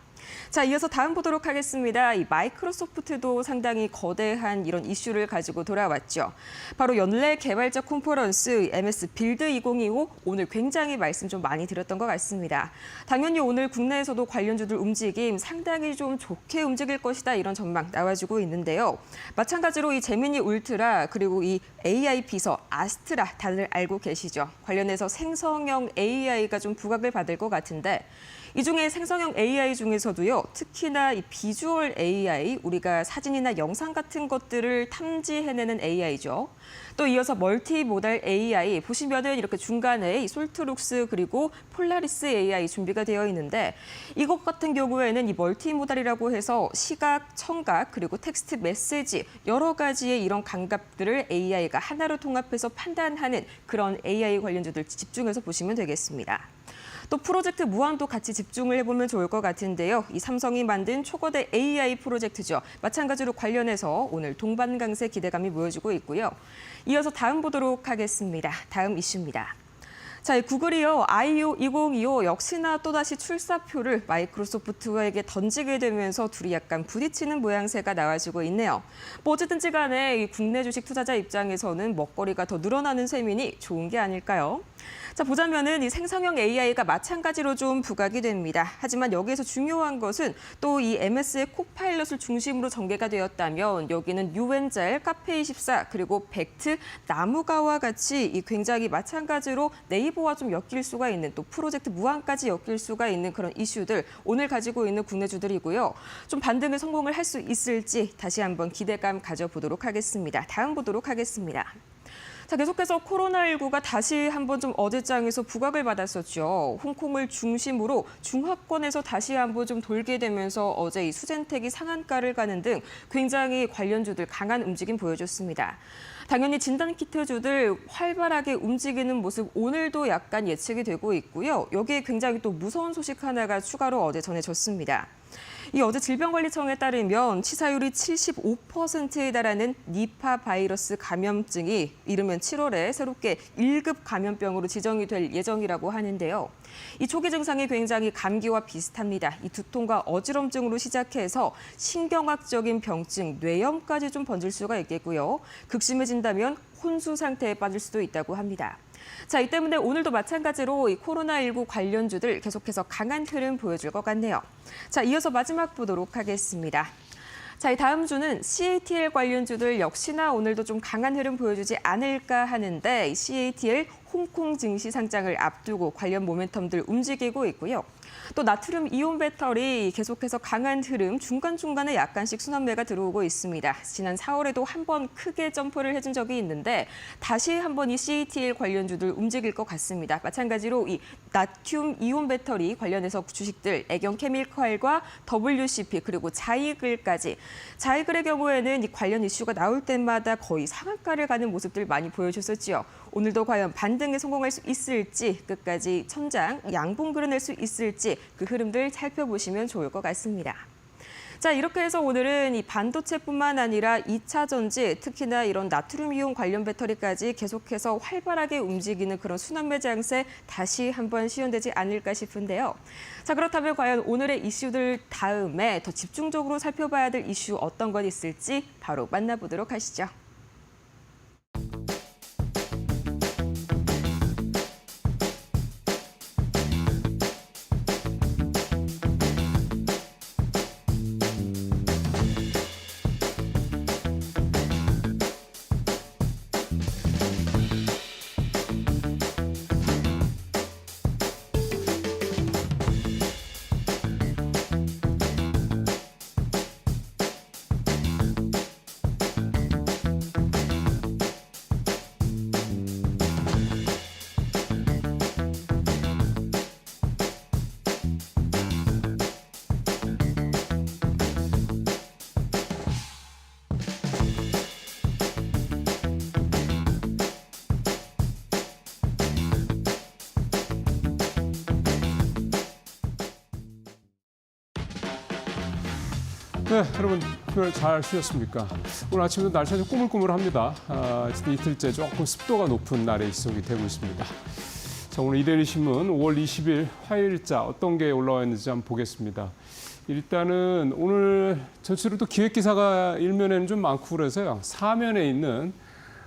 자, 이어서 다음 보도록 하겠습니다. 이 마이크로소프트도 상당히 거대한 이런 이슈를 가지고 돌아왔죠. 바로 연례 개발자 컨퍼런스 MS 빌드 2025 오늘 굉장히 말씀 좀 많이 드렸던 것 같습니다. 당연히 오늘 국내에서도 관련주들 움직임 상당히 좀 좋게 움직일 것이다 이런 전망 나와주고 있는데요. 마찬가지로 이 제미니 울트라 그리고 이 AI 비서 아스트라 다들 알고 계시죠. 관련해서 생성형 AI가 좀 부각을 받을 것 같은데 이 중에 생성형 AI 중에서도요, 특히나 이 비주얼 AI, 우리가 사진이나 영상 같은 것들을 탐지해내는 AI죠. 또 이어서 멀티모달 AI, 보시면은 이렇게 중간에 이 솔트룩스 그리고 폴라리스 AI 준비가 되어 있는데 이것 같은 경우에는 이 멀티모달이라고 해서 시각, 청각, 그리고 텍스트 메시지 여러 가지의 이런 감각들을 AI가 하나로 통합해서 판단하는 그런 AI 관련주들 집중해서 보시면 되겠습니다. 또 프로젝트 무한도 같이 집중을 해보면 좋을 것 같은데요. 이 삼성이 만든 초거대 AI 프로젝트죠. 마찬가지로 관련해서 오늘 동반 강세 기대감이 모여지고 있고요. 이어서 다음 보도록 하겠습니다. 다음 이슈입니다. 자, 이 구글이요, I.O. 2025 역시나 또다시 출사표를 마이크로소프트에게 던지게 되면서 둘이 약간 부딪히는 모양새가 나와주고 있네요. 뭐 어쨌든지 간에 이 국내 주식 투자자 입장에서는 먹거리가 더 늘어나는 셈이니 좋은 게 아닐까요? 자, 보자면은 이 생성형 AI가 마찬가지로 좀 부각이 됩니다. 하지만 여기에서 중요한 것은 또 이 MS의 코파일럿을 중심으로 전개가 되었다면 여기는 유엔젤, 카페24 그리고 벡트, 나무가와 같이 이 굉장히 마찬가지로 네이버 조리보와 좀 엮일 수가 있는 또 프로젝트 무한까지 엮일 수가 있는 그런 이슈들 오늘 가지고 있는 국내주들이고요. 좀 반등을 성공을 할 수 있을지 다시 한번 기대감 가져보도록 하겠습니다. 다음 보도록 하겠습니다. 자, 계속해서 코로나19가 다시 한번 좀 어제장에서 부각을 받았었죠. 홍콩을 중심으로 중화권에서 다시 한번 좀 돌게 되면서 어제 이 수젠텍이 상한가를 가는 등 굉장히 관련주들 강한 움직임 보여줬습니다. 당연히 진단키트주들 활발하게 움직이는 모습 오늘도 약간 예측이 되고 있고요. 여기에 굉장히 또 무서운 소식 하나가 추가로 어제 전해졌습니다. 이 어제 질병관리청에 따르면 치사율이 75%에 달하는 니파 바이러스 감염증이 이르면 7월에 새롭게 1급 감염병으로 지정이 될 예정이라고 하는데요. 이 초기 증상이 굉장히 감기와 비슷합니다. 이 두통과 어지럼증으로 시작해서 신경학적인 병증, 뇌염까지 좀 번질 수가 있겠고요. 극심해진다면 혼수 상태에 빠질 수도 있다고 합니다. 자, 이 때문에 오늘도 마찬가지로 이 코로나19 관련주들 계속해서 강한 흐름 보여줄 것 같네요. 자, 이어서 마지막 보도록 하겠습니다. 자, 이 다음 주는 CATL 관련주들 역시나 오늘도 좀 강한 흐름 보여주지 않을까 하는데 이 CATL 홍콩 증시 상장을 앞두고 관련 모멘텀들 움직이고 있고요. 또 나트륨 이온 배터리 계속해서 강한 흐름, 중간중간에 약간씩 순환매가 들어오고 있습니다. 지난 4월에도 한번 크게 점프를 해준 적이 있는데 다시 한번 이 CATL 관련주들 움직일 것 같습니다. 마찬가지로 이 나트륨 이온 배터리 관련해서 주식들 애경 케미칼과 WCP 그리고 자이글까지. 자이글의 경우에는 이 관련 이슈가 나올 때마다 거의 상한가를 가는 모습들 많이 보여줬었죠. 오늘도 과연 반등에 성공할 수 있을지 끝까지 천장 양봉 그려낼 수 있을지 그 흐름들 살펴보시면 좋을 것 같습니다. 자, 이렇게 해서 오늘은 이 반도체뿐만 아니라 2차 전지, 특히나 이런 나트륨 이온 관련 배터리까지 계속해서 활발하게 움직이는 그런 순환매 장세 다시 한번 시연되지 않을까 싶은데요. 자, 그렇다면 과연 오늘의 이슈들 다음에 더 집중적으로 살펴봐야 될 이슈 어떤 것 있을지 바로 만나보도록 하시죠. 네, 여러분 금요일 잘 쉬셨습니까? 오늘 아침에도 날씨가 좀 꾸물꾸물합니다. 이틀째 조금 습도가 높은 날에 지속이 되고 있습니다. 자, 오늘 이데일리 신문 5월 20일 화요일자 어떤 게 올라와 있는지 한번 보겠습니다. 일단은 오늘 전체로 또 기획기사가 1면에는 좀 많고 그래서요. 4면에 있는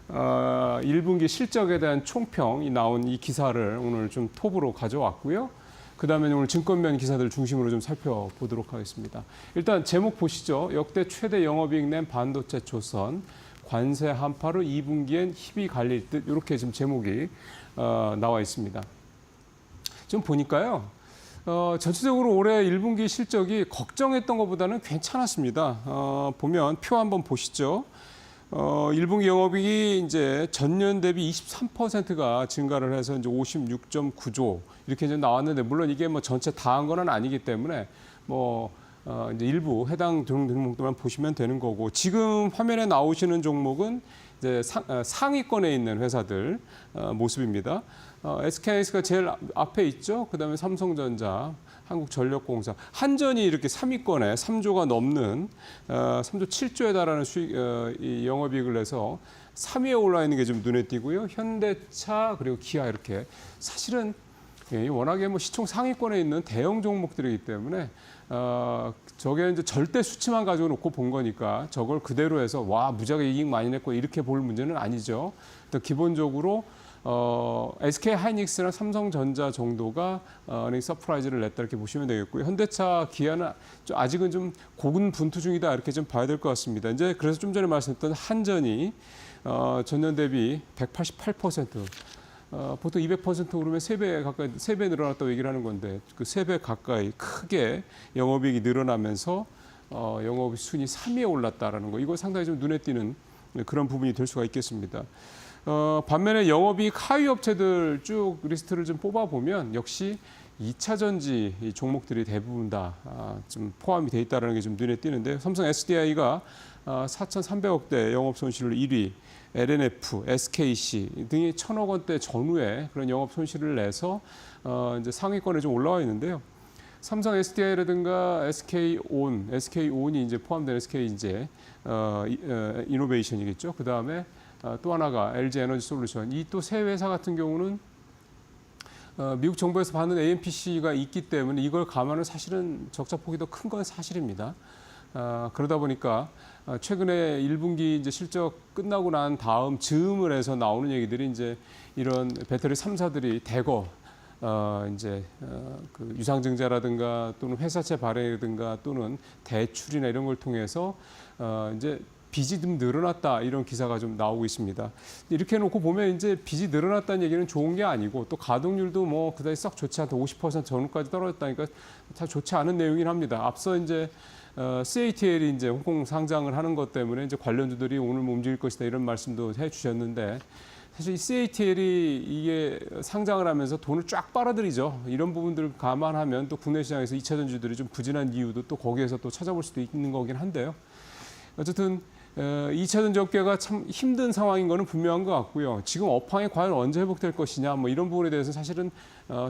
1분기 실적에 대한 총평이 나온 이 기사를 오늘 좀 톱으로 가져왔고요. 그다음에 오늘 증권면 기사들 중심으로 좀 살펴보도록 하겠습니다. 일단 제목 보시죠. 역대 최대 영업이익 낸 반도체 조선, 관세 한파로 2분기엔 힘이 갈릴 듯 이렇게 지금 제목이 나와 있습니다. 좀 보니까요. 전체적으로 올해 1분기 실적이 걱정했던 것보다는 괜찮았습니다. 보면 표 한번 보시죠. 1분기 영업이익이 이제 전년 대비 23%가 증가를 해서 이제 56.9조 이렇게 이제 나왔는데 물론 이게 뭐 전체 다 한 건 아니기 때문에 이제 일부 해당 종목들만 보시면 되는 거고 지금 화면에 나오시는 종목은 이제 상위권에 있는 회사들 모습입니다. SK하이닉스가 제일 앞에 있죠. 그다음에 삼성전자, 한국전력공사, 한전이 이렇게 3위권에 3조가 넘는 3조 7조에 달하는 이 영업이익을 내서 3위에 올라 있는 게 좀 눈에 띄고요. 현대차 그리고 기아 이렇게 사실은 워낙에 뭐 시총 상위권에 있는 대형 종목들이기 때문에 저게 이제 절대 수치만 가지고 놓고 본 거니까 저걸 그대로 해서 와 무지하게 이익 많이 냈고 이렇게 볼 문제는 아니죠. 기본적으로 SK하이닉스나 삼성전자 정도가 서프라이즈를 냈다 이렇게 보시면 되겠고요. 현대차, 기아는 아직은 좀 고군분투 중이다 이렇게 좀 봐야 될 것 같습니다. 이제 그래서 좀 전에 말씀드렸던 한전이 전년 대비 188% 보통 200% 오르면 3배 가까이, 3배 늘어났다고 얘기를 하는 건데 그 3배 가까이 크게 영업이익이 늘어나면서 영업 순위 3위에 올랐다라는 거. 이거 상당히 좀 눈에 띄는 그런 부분이 될 수가 있겠습니다. 반면에 영업이익 하위 업체들 쭉 리스트를 좀 뽑아보면 역시 2차 전지 종목들이 대부분 다 좀 포함이 돼 있다는 게 좀 눈에 띄는데 삼성 SDI가 4,300억대 영업 손실을 1위, LNF, SKC 등이 1,000억 원대 전후에 그런 영업 손실을 내서 이제 상위권에 좀 올라와 있는데요. 삼성 SDI라든가 SK온이 이제 포함된 SK 이제 이노베이션이겠죠. 그 다음에 또 하나가 LG 에너지 솔루션. 이 또 세 회사 같은 경우는 미국 정부에서 받는 AMPC가 있기 때문에 이걸 감안하면 사실은 적자 폭이 더 큰 건 사실입니다. 그러다 보니까 최근에 1분기 이제 실적 끝나고 난 다음 즈음을 해서 나오는 얘기들이 이제 이런 배터리 3사들이 대거 그 유상증자라든가 또는 회사채 발행이라든가 또는 대출이나 이런 걸 통해서 이제 빚이 좀 늘어났다 이런 기사가 좀 나오고 있습니다. 이렇게 해놓고 보면 이제 빚이 늘어났다는 얘기는 좋은 게 아니고 또 가동률도 뭐 그다지 썩 좋지 않다 50% 전후까지 떨어졌다니까 다 좋지 않은 내용이긴 합니다. 앞서 이제 CATL이 이제 홍콩 상장을 하는 것 때문에 이제 관련주들이 오늘 움직일 것이다 이런 말씀도 해주셨는데 사실 이 CATL이 이게 상장을 하면서 돈을 쫙 빨아들이죠. 이런 부분들을 감안하면 또 국내 시장에서 2차 전지들이 좀 부진한 이유도 또 거기에서 또 찾아볼 수도 있는 거긴 한데요. 어쨌든 2차 전지 업계가 참 힘든 상황인 거는 분명한 것 같고요. 지금 업황이 과연 언제 회복될 것이냐 뭐 이런 부분에 대해서 사실은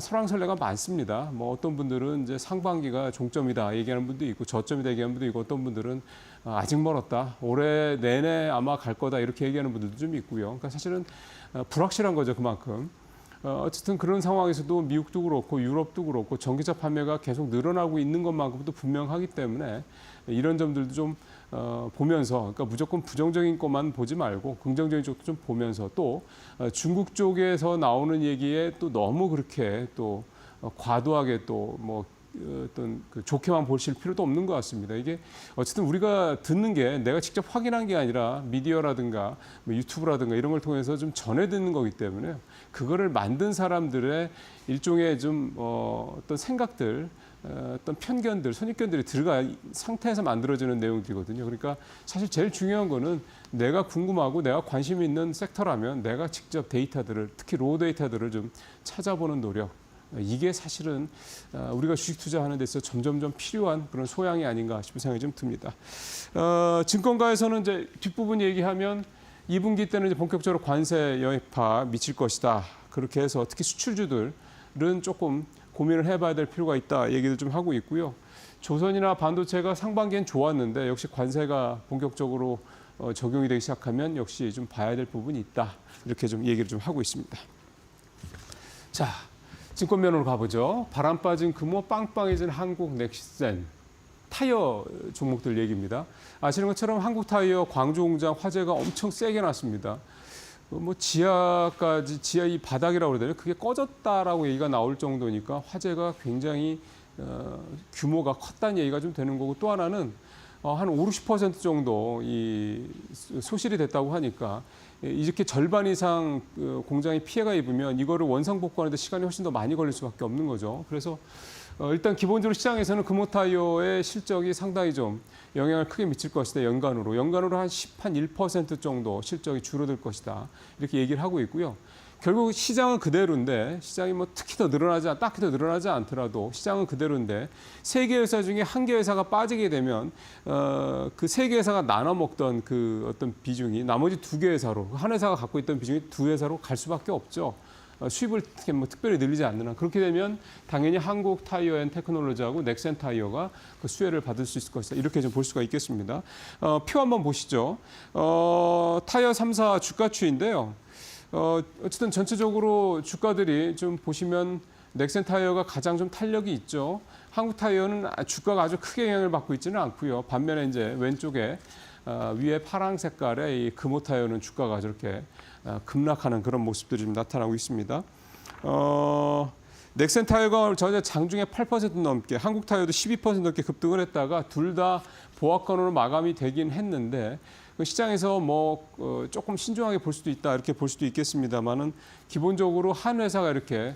설왕설래가 많습니다. 뭐 어떤 분들은 이제 상반기가 종점이다 얘기하는 분도 있고 저점이다 얘기하는 분도 있고 어떤 분들은 아직 멀었다. 올해 내내 아마 갈 거다 이렇게 얘기하는 분들도 좀 있고요. 그러니까 사실은 불확실한 거죠 그만큼. 어쨌든 그런 상황에서도 미국도 그렇고 유럽도 그렇고 전기차 판매가 계속 늘어나고 있는 것만큼도 분명하기 때문에 이런 점들도 좀 보면서 그러니까 무조건 부정적인 것만 보지 말고 긍정적인 쪽도 좀 보면서 또 중국 쪽에서 나오는 얘기에 또 너무 그렇게 또 과도하게 또 뭐 어떤 그 좋게만 보실 필요도 없는 것 같습니다. 이게 어쨌든 우리가 듣는 게 내가 직접 확인한 게 아니라 미디어라든가 뭐 유튜브라든가 이런 걸 통해서 좀 전해 듣는 거기 때문에 그거를 만든 사람들의 일종의 좀 어떤 생각들 어떤 편견들, 선입견들이 들어간 상태에서 만들어지는 내용들이거든요. 그러니까 사실 제일 중요한 거는 내가 궁금하고 내가 관심 있는 섹터라면 내가 직접 데이터들을 특히 로 데이터들을 좀 찾아보는 노력. 이게 사실은 우리가 주식 투자하는 데 있어서 점점점 필요한 그런 소양이 아닌가 싶은 생각이 좀 듭니다. 증권가에서는 이제 뒷부분 얘기하면 2분기 때는 이제 본격적으로 관세 여파 미칠 것이다. 그렇게 해서 특히 수출주들은 조금 고민을 해봐야 될 필요가 있다 얘기도 좀 하고 있고요. 조선이나 반도체가 상반기엔 좋았는데 역시 관세가 본격적으로 적용이 되기 시작하면 역시 좀 봐야 될 부분이 있다. 이렇게 좀 얘기를 좀 하고 있습니다. 자, 증권면으로 가보죠. 바람 빠진 금호 빵빵해진 한국 넥센 타이어 종목들 얘기입니다. 아시는 것처럼 한국 타이어 광주 공장 화재가 엄청 세게 났습니다. 뭐 지하 이 바닥이라고 그러잖아요. 그게 꺼졌다라고 얘기가 나올 정도니까 화재가 굉장히 규모가 컸다는 얘기가 좀 되는 거고 또 하나는 한 50% 정도 이 소실이 됐다고 하니까 이렇게 절반 이상 공장이 피해가 입으면 이거를 원상복구하는 데 시간이 훨씬 더 많이 걸릴 수밖에 없는 거죠. 그래서 일단 기본적으로 시장에서는 금호타이어의 실적이 상당히 좀 영향을 크게 미칠 것이다. 연간으로 한 1% 정도 실적이 줄어들 것이다. 이렇게 얘기를 하고 있고요. 결국 시장은 그대로인데 시장이 뭐 딱히 더 늘어나지 않더라도 시장은 그대로인데 세 개 회사 중에 한 개 회사가 빠지게 되면 그 세 개 회사가 나눠 먹던 그 어떤 비중이 나머지 두 개 회사로 한 회사가 갖고 있던 비중이 두 회사로 갈 수밖에 없죠. 수입을 뭐 특별히 늘리지 않는 한 그렇게 되면 당연히 한국 타이어 앤 테크놀로지하고 넥센 타이어가 그 수혜를 받을 수 있을 것이다. 이렇게 좀 볼 수가 있겠습니다. 표 한번 보시죠. 타이어 3사 주가 추이인데요. 어쨌든 전체적으로 주가들이 좀 보시면 넥센 타이어가 가장 좀 탄력이 있죠. 한국 타이어는 주가가 아주 크게 영향을 받고 있지는 않고요. 반면에 이제 왼쪽에 위에 파랑 색깔의 이 금호 타이어는 주가가 저렇게 급락하는 그런 모습들이 좀 나타나고 있습니다. 넥센 타이어가 전에 장중에 8% 넘게, 한국 타이어도 12% 넘게 급등을 했다가 둘 다 보합권으로 마감이 되긴 했는데 그 시장에서 조금 신중하게 볼 수도 있다 이렇게 볼 수도 있겠습니다만은 기본적으로 한 회사가 이렇게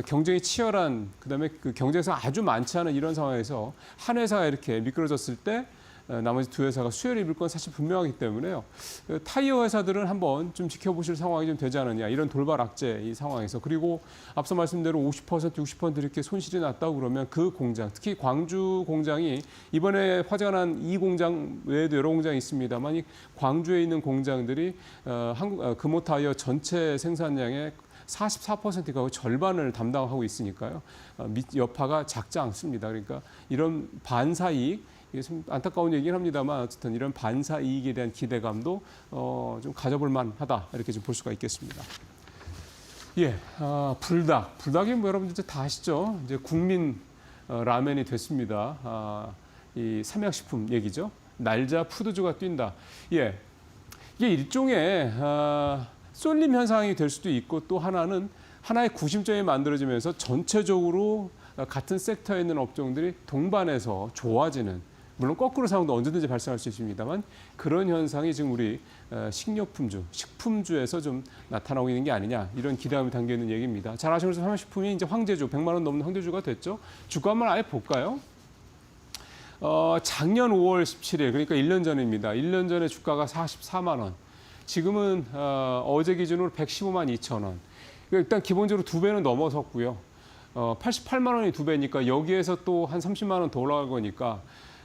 경쟁이 치열한 그다음에 그 경쟁사가 아주 많지 않은 이런 상황에서 한 회사가 이렇게 미끄러졌을 때 나머지 두 회사가 수혜를 입을 건 사실 분명하기 때문에요. 타이어 회사들은 한번 좀 지켜보실 상황이 좀 되지 않느냐. 이런 돌발 악재 이 상황에서. 그리고 앞서 말씀대로 50%, 60% 이렇게 손실이 났다고 그러면 그 공장, 특히 광주 공장이 이번에 화재가 난 이 공장 외에도 여러 공장이 있습니다만 이 광주에 있는 공장들이 금호타이어 전체 생산량의 44%가 거의 절반을 담당하고 있으니까요. 여파가 작지 않습니다. 그러니까 이런 반사이익, 이게 좀 안타까운 얘기긴 합니다만 어쨌든 이런 반사 이익에 대한 기대감도 좀 가져볼 만하다 이렇게 좀 볼 수가 있겠습니다. 예, 불닭. 불닭이 뭐 여러분들 이제 다 아시죠? 이제 국민 라멘이 됐습니다. 이 삼양식품 얘기죠. 날자 푸드주가 뛴다. 예, 이게 일종의 쏠림 현상이 될 수도 있고 또 하나는 하나의 구심점이 만들어지면서 전체적으로 같은 섹터에 있는 업종들이 동반해서 좋아지는, 물론 거꾸로 상황도 언제든지 발생할 수 있습니다만 그런 현상이 지금 우리 식료품주, 식품주에서 좀 나타나고 있는 게 아니냐 이런 기대감이 담겨 있는 얘기입니다. 잘 아시는 것처럼 삼양식품이 이제 황제주 100만 원 넘는 황제주가 됐죠. 주가 한번 아예 볼까요? 작년 5월 17일 그러니까 1년 전입니다. 1년 전에 주가가 44만 원. 지금은 어제 기준으로 115만 2천 원. 일단 기본적으로 2배는 넘어섰고요. 88만 원이 2배니까 여기에서 또 한 30만 원 더 올라갈 거니까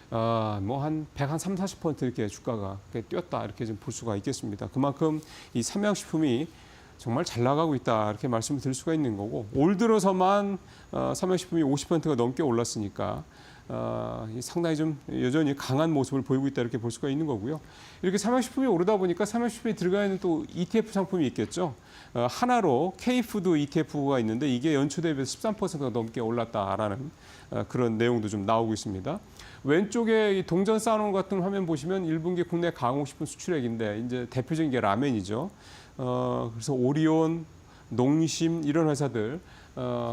한 130, 40% 이렇게 주가가 뛰었다 이렇게 좀 볼 수가 있겠습니다. 그만큼 이 삼양식품이 정말 잘 나가고 있다 이렇게 말씀을 드릴 수가 있는 거고 올 들어서만 삼양식품이 50%가 넘게 올랐으니까 상당히 좀 여전히 강한 모습을 보이고 있다 이렇게 볼 수가 있는 거고요. 이렇게 삼양식품이 오르다 보니까 삼양식품에 들어가 있는 또 ETF 상품이 있겠죠. 하나로 K푸드 ETF가 있는데 이게 연초 대비해서 13%가 넘게 올랐다라는 그런 내용도 좀 나오고 있습니다. 왼쪽에 이 동전 쌓아놓은 것 같은 화면 보시면 1분기 국내 가공식품 수출액인데 이제 대표적인 게 라멘이죠. 그래서 오리온, 농심 이런 회사들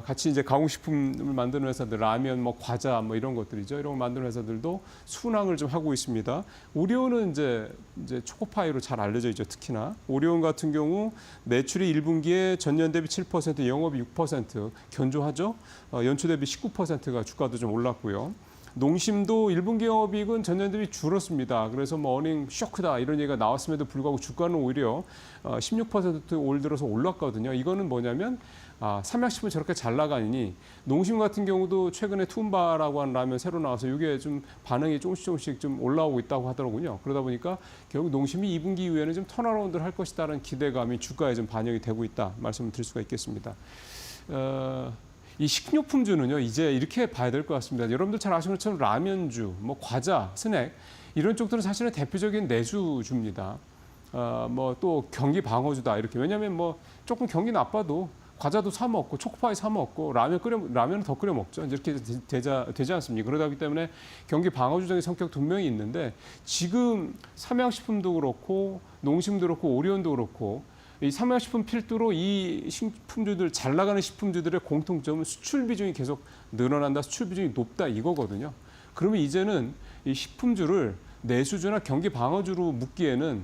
같이 이제 가공식품을 만드는 회사들, 라면, 과자 이런 것들이죠. 이런 거 만드는 회사들도 순항을 좀 하고 있습니다. 오리온은 이제 초코파이로 잘 알려져 있죠. 특히나 오리온 같은 경우 매출이 1분기에 전년 대비 7%, 영업이 6% 견조하죠. 연초 대비 19%가 주가도 좀 올랐고요. 농심도 1분기 영업이익은 전년 대비 줄었습니다. 그래서 어닝 쇼크다 이런 얘기가 나왔음에도 불구하고 주가는 오히려 16% 들어서 올랐거든요. 이거는 뭐냐면 삼양식품이 저렇게 잘 나가니 농심 같은 경우도 최근에 툼바라고 하는 라면 새로 나와서 이게 좀 반응이 조금씩 좀 올라오고 있다고 하더라고요. 그러다 보니까 결국 농심이 2분기 이후에는 좀 턴어라운드를 할 것이다라는 기대감이 주가에 좀 반영이 되고 있다 말씀을 드릴 수가 있겠습니다. 이 식료품주는요, 이제 이렇게 봐야 될 것 같습니다. 여러분들 잘 아시는 것처럼 라면주, 과자, 스낵 이런 쪽들은 사실은 대표적인 내수주입니다. 또 경기 방어주다 이렇게. 왜냐하면 조금 경기 나빠도 과자도 사 먹고 초코파이 사 먹고 라면은 더 끓여 먹죠. 이렇게 되지 않습니까? 그러다 보기 때문에 경기 방어주적인 성격도 분명히 있는데 지금 삼양식품도 그렇고 농심도 그렇고 오리온도 그렇고 이 삼양식품 필두로 이 식품주들 잘 나가는 식품주들의 공통점은 수출 비중이 계속 늘어난다, 수출 비중이 높다 이거거든요. 그러면 이제는 이 식품주를 내수주나 경기 방어주로 묶기에는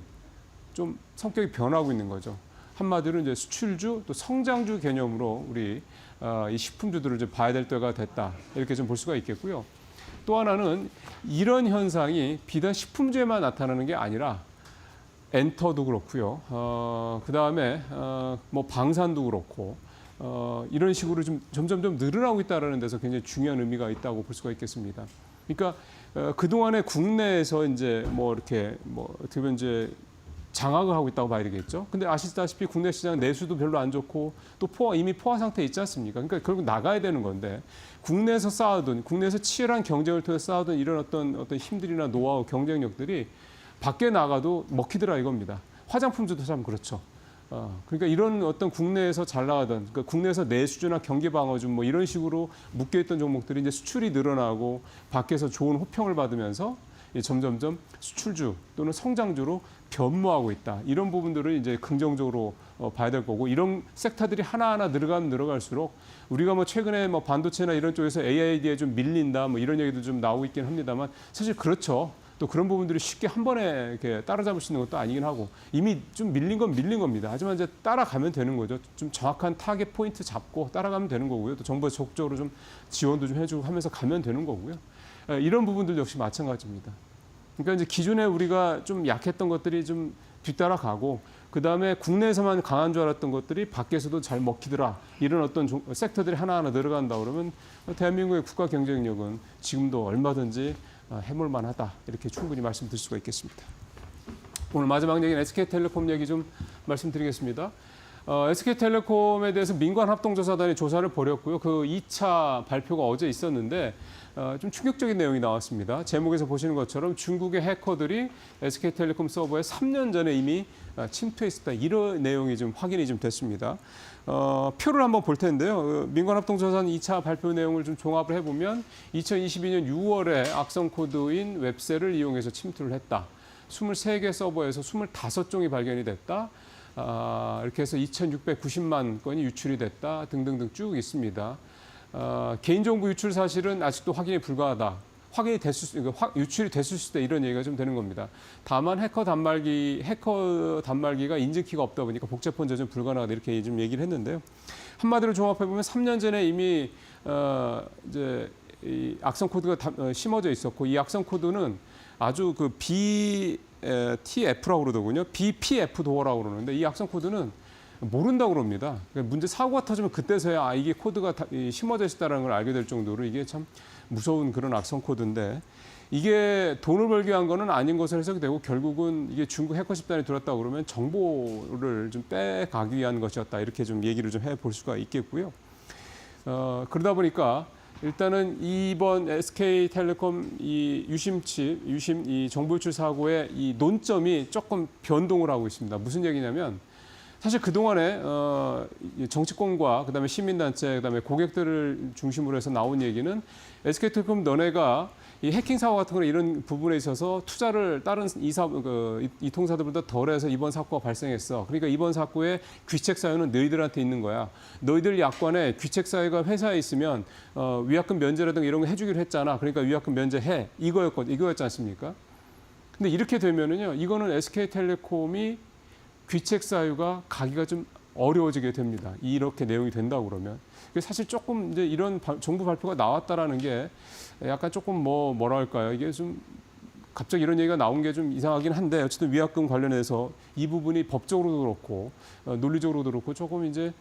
좀 성격이 변하고 있는 거죠. 한마디로 이제 수출주 또 성장주 개념으로 우리 이 식품주들을 좀 봐야 될 때가 됐다 이렇게 좀 볼 수가 있겠고요. 또 하나는 이런 현상이 비단 식품주에만 나타나는 게 아니라 엔터도 그렇고요. 그다음에 방산도 그렇고 이런 식으로 좀 점점 늘어나고 있다는 데서 굉장히 중요한 의미가 있다고 볼 수가 있겠습니다. 그러니까 그동안에 국내에서 이제 이렇게 어떻게 보면 이제 장악을 하고 있다고 봐야 되겠죠. 근데 아시다시피 국내 시장 내수도 별로 안 좋고 또 이미 포화 상태에 있지 않습니까? 그러니까 결국 나가야 되는 건데 국내에서 쌓아둔, 국내에서 치열한 경쟁을 통해 쌓아둔 이런 어떤 힘들이나 노하우, 경쟁력들이 밖에 나가도 먹히더라 이겁니다. 화장품주도 참 그렇죠. 그러니까 이런 어떤 국내에서 잘 나가던, 그러니까 국내에서 내수주나 경기 방어주 이런 식으로 묶여있던 종목들이 이제 수출이 늘어나고 밖에서 좋은 호평을 받으면서 점점점 수출주 또는 성장주로 변모하고 있다. 이런 부분들을 이제 긍정적으로 봐야 될 거고 이런 섹터들이 하나하나 늘어갈수록 우리가 최근에 반도체나 이런 쪽에서 AID에 좀 밀린다 이런 얘기도 좀 나오고 있긴 합니다만 사실 그렇죠. 또 그런 부분들이 쉽게 한 번에 이렇게 따라잡을 수 있는 것도 아니긴 하고 이미 좀 밀린 건 밀린 겁니다. 하지만 이제 따라가면 되는 거죠. 좀 정확한 타겟 포인트 잡고 따라가면 되는 거고요. 또 정부가 적극적으로 좀 지원도 좀 해주고 하면서 가면 되는 거고요. 이런 부분들 역시 마찬가지입니다. 그러니까 이제 기존에 우리가 좀 약했던 것들이 좀 뒤따라가고 그다음에 국내에서만 강한 줄 알았던 것들이 밖에서도 잘 먹히더라. 이런 어떤 섹터들이 하나하나 늘어간다 그러면 대한민국의 국가 경쟁력은 지금도 얼마든지 해볼 만하다. 이렇게 충분히 말씀드릴 수가 있겠습니다. 오늘 마지막 얘기는 SK텔레콤 얘기 좀 말씀드리겠습니다. SK텔레콤에 대해서 민관합동조사단이 조사를 벌였고요. 그 2차 발표가 어제 있었는데 좀 충격적인 내용이 나왔습니다. 제목에서 보시는 것처럼 중국의 해커들이 SK텔레콤 서버에 3년 전에 이미 침투했었다. 이런 내용이 좀 확인이 좀 됐습니다. 표를 한번 볼 텐데요. 민관합동조사단 2차 발표 내용을 좀 종합을 해보면 2022년 6월에 악성 코드인 웹셀을 이용해서 침투를 했다. 23개 서버에서 25종이 발견이 됐다. 이렇게 해서 2,690만 건이 유출이 됐다. 등등등 쭉 있습니다. 개인정보 유출 사실은 아직도 확인이 불가하다. 유출이 됐을 수도 이런 얘기가 좀 되는 겁니다. 다만 해커 단말기가 인증키가 없다 보니까 복제폰 저장 불가능하다 이렇게 좀 얘기를 했는데요. 한마디로 종합해 보면 3년 전에 이미 이제 이 악성 코드가 심어져 있었고 이 악성 코드는 아주 그 BTF라고 그러더군요. BPF 도어라고 그러는데 이 악성 코드는 모른다고 그럽니다. 문제 사고가 터지면 그때서야 이게 코드가 심어져 있다는 걸 알게 될 정도로 이게 참 무서운 그런 악성 코드인데 이게 돈을 벌기 위한 거는 아닌 것으로 해석이 되고 결국은 이게 중국 해커 집단이 들어왔다고 그러면 정보를 좀 빼가기 위한 것이었다. 이렇게 좀 얘기를 좀 해볼 수가 있겠고요. 그러다 보니까 일단은 이번 SK텔레콤 이 유심 이 정보 유출 사고의 이 논점이 조금 변동을 하고 있습니다. 무슨 얘기냐면 사실 그동안에 정치권과 그다음에 시민단체 그다음에 고객들을 중심으로 해서 나온 얘기는 SK텔레콤 너네가 이 해킹 사고 같은 거나 이런 부분에 있어서 투자를 다른 이 통사들보다 덜해서 이번 사고가 발생했어. 그러니까 이번 사고의 귀책 사유는 너희들한테 있는 거야. 너희들 약관에 귀책 사유가 회사에 있으면 위약금 면제라든가 이런 거 해주기로 했잖아. 그러니까 위약금 면제해. 이거였지 않습니까? 근데 이렇게 되면은요, 이거는 SK텔레콤이 귀책 사유가 가기가 좀 어려워지게 됩니다. 이렇게 내용이 된다고 그러면. 사실 조금 이제 이런 정부 발표가 나왔다라는 게 약간 조금 뭐랄까요. 이게 좀 갑자기 이런 얘기가 나온 게 좀 이상하긴 한데 어쨌든 위약금 관련해서 이 부분이 법적으로도 그렇고 논리적으로도 그렇고 조금 이제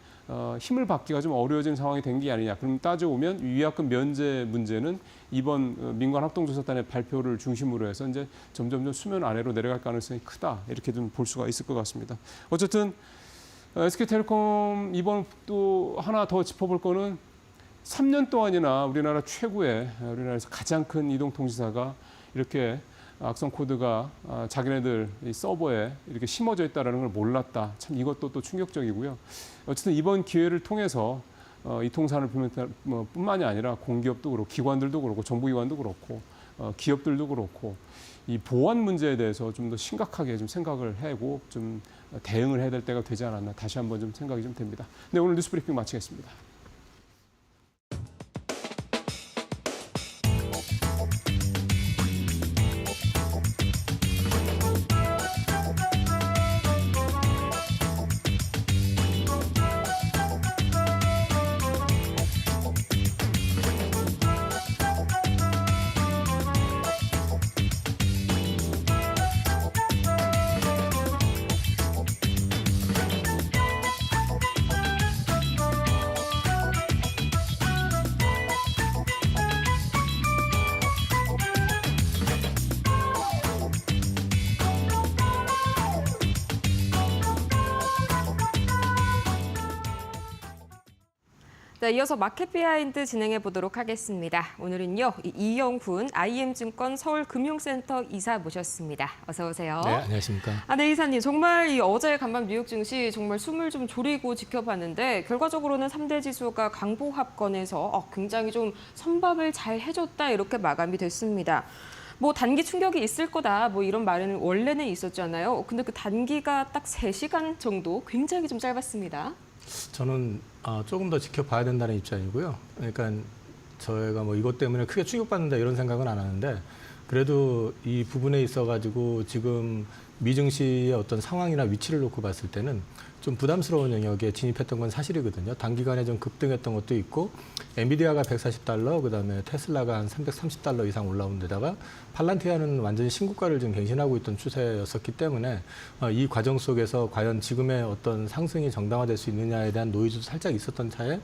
힘을 받기가 좀 어려워진 상황이 된 게 아니냐. 그럼 따져보면 위약금 면제 문제는 이번 민관합동조사단의 발표를 중심으로 해서 이제 점점 수면 아래로 내려갈 가능성이 크다. 이렇게 좀 볼 수가 있을 것 같습니다. 어쨌든 SK텔레콤 이번 또 하나 더 짚어볼 거는 3년 동안이나 우리나라 최고의 우리나라에서 가장 큰 이동통신사가 이렇게 악성 코드가 자기네들 이 서버에 이렇게 심어져 있다는 걸 몰랐다. 참 이것도 또 충격적이고요. 어쨌든 이번 기회를 통해서 이 통산을 뿐만이 아니라 공기업도 그렇고 기관들도 그렇고 정부기관도 그렇고 기업들도 그렇고 이 보안 문제에 대해서 좀 더 심각하게 좀 생각을 하고 좀 대응을 해야 될 때가 되지 않았나 다시 한번 좀 생각이 좀 됩니다. 네, 오늘 뉴스 브리핑 마치겠습니다. 네, 이어서 마켓 비하인드 진행해 보도록 하겠습니다. 오늘은요, 이영훈 IM증권 서울금융센터 이사 모셨습니다. 어서 오세요. 네, 안녕하십니까. 네, 이사님. 정말 이 어제 간밤 뉴욕 증시 정말 숨을 좀 졸이고 지켜봤는데 결과적으로는 3대 지수가 강보합권에서 굉장히 좀 선밥을 잘 해줬다 이렇게 마감이 됐습니다. 뭐 단기 충격이 있을 거다 뭐 이런 말은 원래는 있었잖아요. 근데 그 단기가 딱 3시간 정도 굉장히 좀 짧았습니다. 저는 조금 더 지켜봐야 된다는 입장이고요. 그러니까 저희가 뭐 이것 때문에 크게 충격받는다 이런 생각은 안 하는데 그래도 이 부분에 있어가지고 지금 미증시의 어떤 상황이나 위치를 놓고 봤을 때는 좀 부담스러운 영역에 진입했던 건 사실이거든요. 단기간에 좀 급등했던 것도 있고 엔비디아가 140달러, 그다음에 테슬라가 한 330달러 이상 올라온 데다가 팔란티아는 완전히 신고가를 좀 갱신하고 있던 추세였었기 때문에 이 과정 속에서 과연 지금의 어떤 상승이 정당화될 수 있느냐에 대한 노이즈도 살짝 있었던 차에